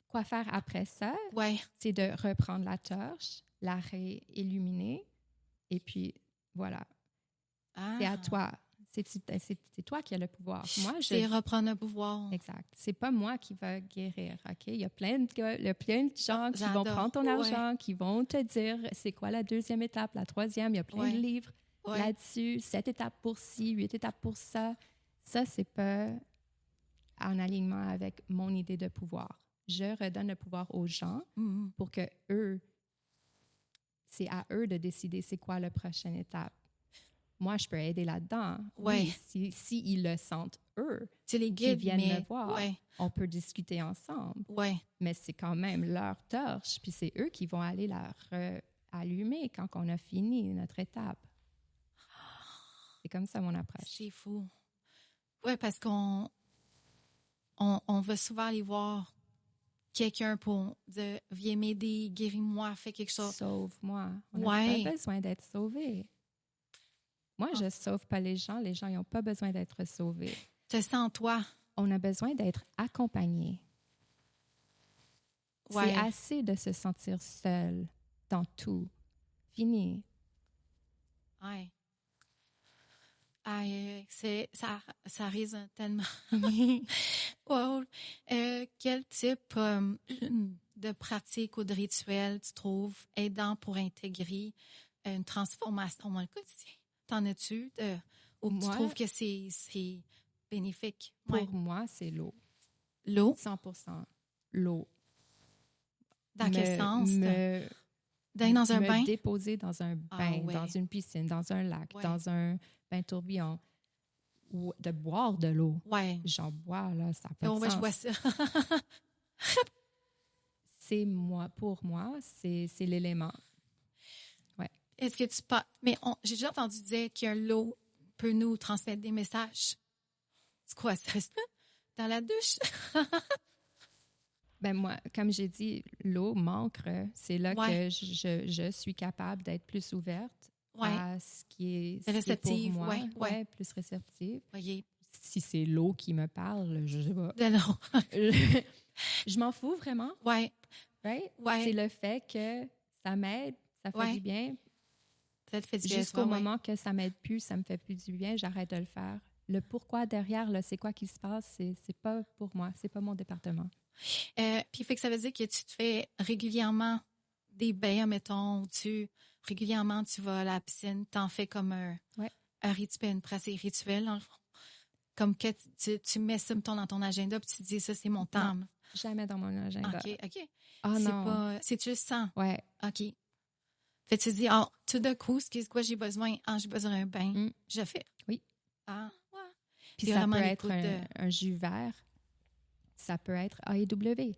B: quoi faire après ça?
A: Ouais.
B: C'est de reprendre la torche, la réilluminer, et puis voilà. C'est à toi. C'est toi qui as le pouvoir. Moi,
A: c'est reprendre le pouvoir.
B: Exact. C'est pas moi qui va guérir, OK? Il y a plein de gars, il y a plein de gens qui vont prendre ton argent, qui vont te dire c'est quoi la 2e étape, la 3e. Il y a plein de livres là-dessus. 7 étapes pour ci, 8 étapes pour ça. Ça, c'est pas en alignement avec mon idée de pouvoir. Je redonne le pouvoir aux gens pour que eux c'est à eux de décider c'est quoi la prochaine étape. Moi, je peux aider là-dedans.
A: Ouais.
B: Oui, si ils le sentent, eux,
A: Tu les
B: qui
A: guides,
B: viennent
A: mais
B: me voir, on peut discuter ensemble.
A: Ouais.
B: Mais c'est quand même leur torche, puis c'est eux qui vont aller la allumer quand on a fini notre étape. C'est comme ça mon approche.
A: C'est fou. Oui, parce qu'on va souvent aller voir quelqu'un pour dire « Viens m'aider, guéris-moi, fais quelque chose. »
B: Sauve-moi. On n'a pas besoin d'être sauvé. Moi, je ne sauve pas les gens ils n'ont pas besoin d'être sauvés.
A: Tu sens toi.
B: On a besoin d'être accompagnés. C'est assez de se sentir seul dans tout. Fini.
A: Oui. Ça résonne tellement. Wow. Quel type de pratique ou de rituel tu trouves aidant pour intégrer une transformation dans le quotidien? T'en as-tu? Ou tu trouves que c'est bénéfique?
B: Pour moi, c'est l'eau.
A: L'eau?
B: 100% l'eau.
A: Dans quel sens? D'aller dans un bain?
B: Me déposer dans un bain, dans une piscine, dans un lac, dans un bain tourbillon. Ou de boire de l'eau.
A: Ouais.
B: J'en bois, là, ça n'a pas de sens.
A: Je vois ça.
B: Pour moi, c'est l'élément. Ouais.
A: Est-ce que tu pas mais j'ai déjà entendu dire que l'eau peut nous transmettre des messages. C'est quoi ça? Dans la douche?
B: Ben moi, comme j'ai dit, l'eau m'ancre. C'est là que je suis capable d'être plus ouverte à ce qui est
A: réceptive,
B: pour moi. Plus réceptive.
A: Voyez.
B: Si c'est l'eau qui me parle, je sais pas. Je m'en fous vraiment.
A: Ouais.
B: Right? C'est le fait que ça m'aide, ça fait du bien.
A: Ça te fait du bien.
B: Jusqu'au moment que ça m'aide plus, ça me fait plus du bien, j'arrête de le faire. Le pourquoi derrière, là, c'est quoi qui se passe, c'est pas pour moi, c'est pas mon département.
A: Puis fait que ça veut dire que tu te fais régulièrement des bains, mettons, régulièrement tu vas à la piscine, t'en fais comme un rituel, une pratique rituelle, dans le fond. Comme que tu mets ça dans ton agenda puis tu te dis ça, c'est mon temps.
B: Non, jamais dans mon agenda.
A: OK.
B: Ah non.
A: C'est juste ça.
B: Ouais.
A: OK. Fait que tu te dis, tout d'un coup, c'est quoi j'ai besoin? J'ai besoin d'un bain. Je fais.
B: Oui.
A: Ouais.
B: Puis ça peut être un jus vert. Ça peut être AEW.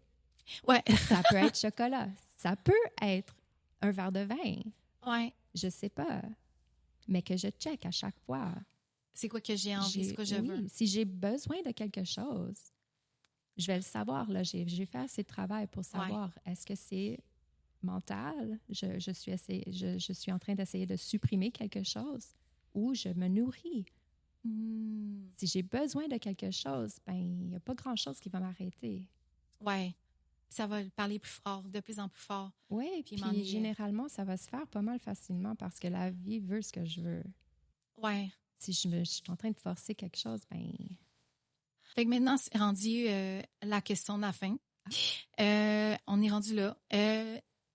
A: Ouais.
B: Ça peut être chocolat. Ça peut être un verre de vin.
A: Ouais.
B: Je sais pas. Mais que je check à chaque fois.
A: C'est quoi que j'ai envie, c'est quoi je veux.
B: Si j'ai besoin de quelque chose, je vais le savoir. Là, j'ai fait assez de travail pour savoir est-ce que c'est mental, je suis en train d'essayer de supprimer quelque chose ou je me nourris. Si j'ai besoin de quelque chose, ben il n'y a pas grand-chose qui va m'arrêter.
A: Oui, ça va parler plus fort, de plus en plus fort.
B: Oui, puis généralement, ça va se faire pas mal facilement parce que la vie veut ce que je veux.
A: Oui.
B: Si je suis en train de forcer quelque chose, ben...
A: Fait que maintenant, c'est rendu la question de la fin. On est rendu là.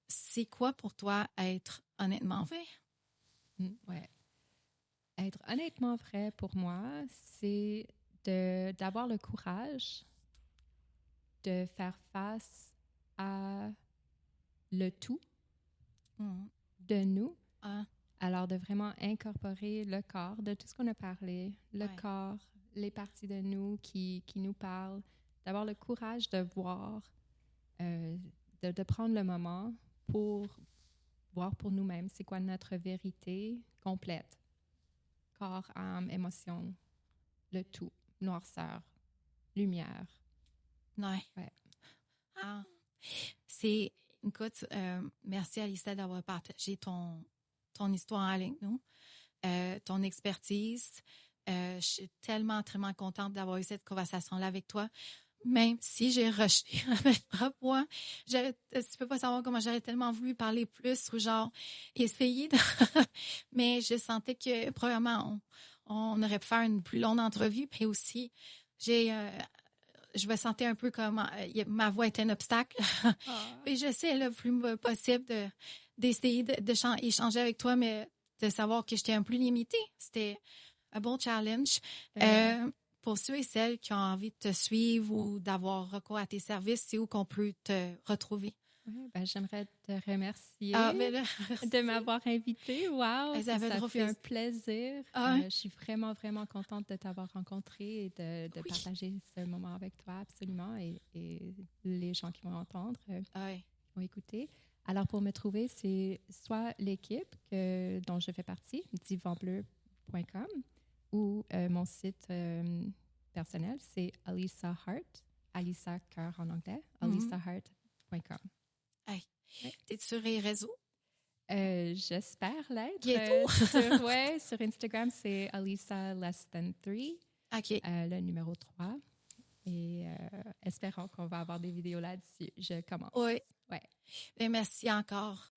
A: C'est quoi pour toi être honnêtement vrai?
B: Ouais. Être honnêtement vrai pour moi, c'est d'avoir le courage de faire face à le tout de nous. Alors, de vraiment incorporer le corps, de tout ce qu'on a parlé, le corps, les parties de nous qui nous parlent, d'avoir le courage de voir, de prendre le moment pour voir pour nous-mêmes c'est quoi notre vérité complète. Corps, âme, émotion, le tout, noirceur, lumière.
A: Ouais. Écoute, merci Alicia d'avoir partagé ton histoire avec nous, ton expertise. Je suis tellement contente d'avoir eu cette conversation-là avec toi. Même si j'ai rejeté avec moi, tu peux pas savoir comment j'aurais tellement voulu parler plus ou genre essayer de... Mais je sentais que probablement on aurait pu faire une plus longue entrevue. Puis aussi, je me sentais un peu comme ma voix était un obstacle. Et j'essaie le plus possible d'essayer d'échanger avec toi, mais de savoir que j'étais un peu limitée. C'était un bon challenge. Pour ceux et celles qui ont envie de te suivre ou d'avoir recours à tes services, c'est où qu'on peut te retrouver?
B: Ouais, ben, j'aimerais te remercier
A: Merci.
B: de m'avoir invitée. Wow, ça fait un plaisir.
A: Ouais.
B: Je suis vraiment, vraiment contente de t'avoir rencontrée et de partager ce moment avec toi, absolument, et les gens qui vont entendre, qui vont écouter. Alors, pour me trouver, c'est soit l'équipe dont je fais partie, divanbleu.com, ou mon site personnel, c'est Alissa Hart, Alissa Cœur en anglais, alissahart.com.
A: Hey. T'es sur les réseaux?
B: J'espère l'être.
A: Bientôt.
B: Sur Instagram, c'est Alissa less than 3, le numéro 3. Et espérons qu'on va avoir des vidéos là-dessus. Je commence.
A: Oui.
B: Ouais.
A: Et merci encore.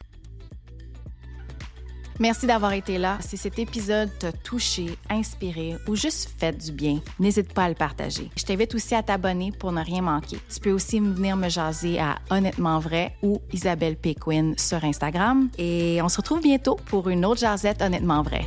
A: Merci d'avoir été là. Si cet épisode t'a touché, inspiré ou juste fait du bien, n'hésite pas à le partager. Je t'invite aussi à t'abonner pour ne rien manquer. Tu peux aussi venir me jaser à Honnêtement Vrai ou Isabelle Péquin sur Instagram. Et on se retrouve bientôt pour une autre jasette Honnêtement Vrai.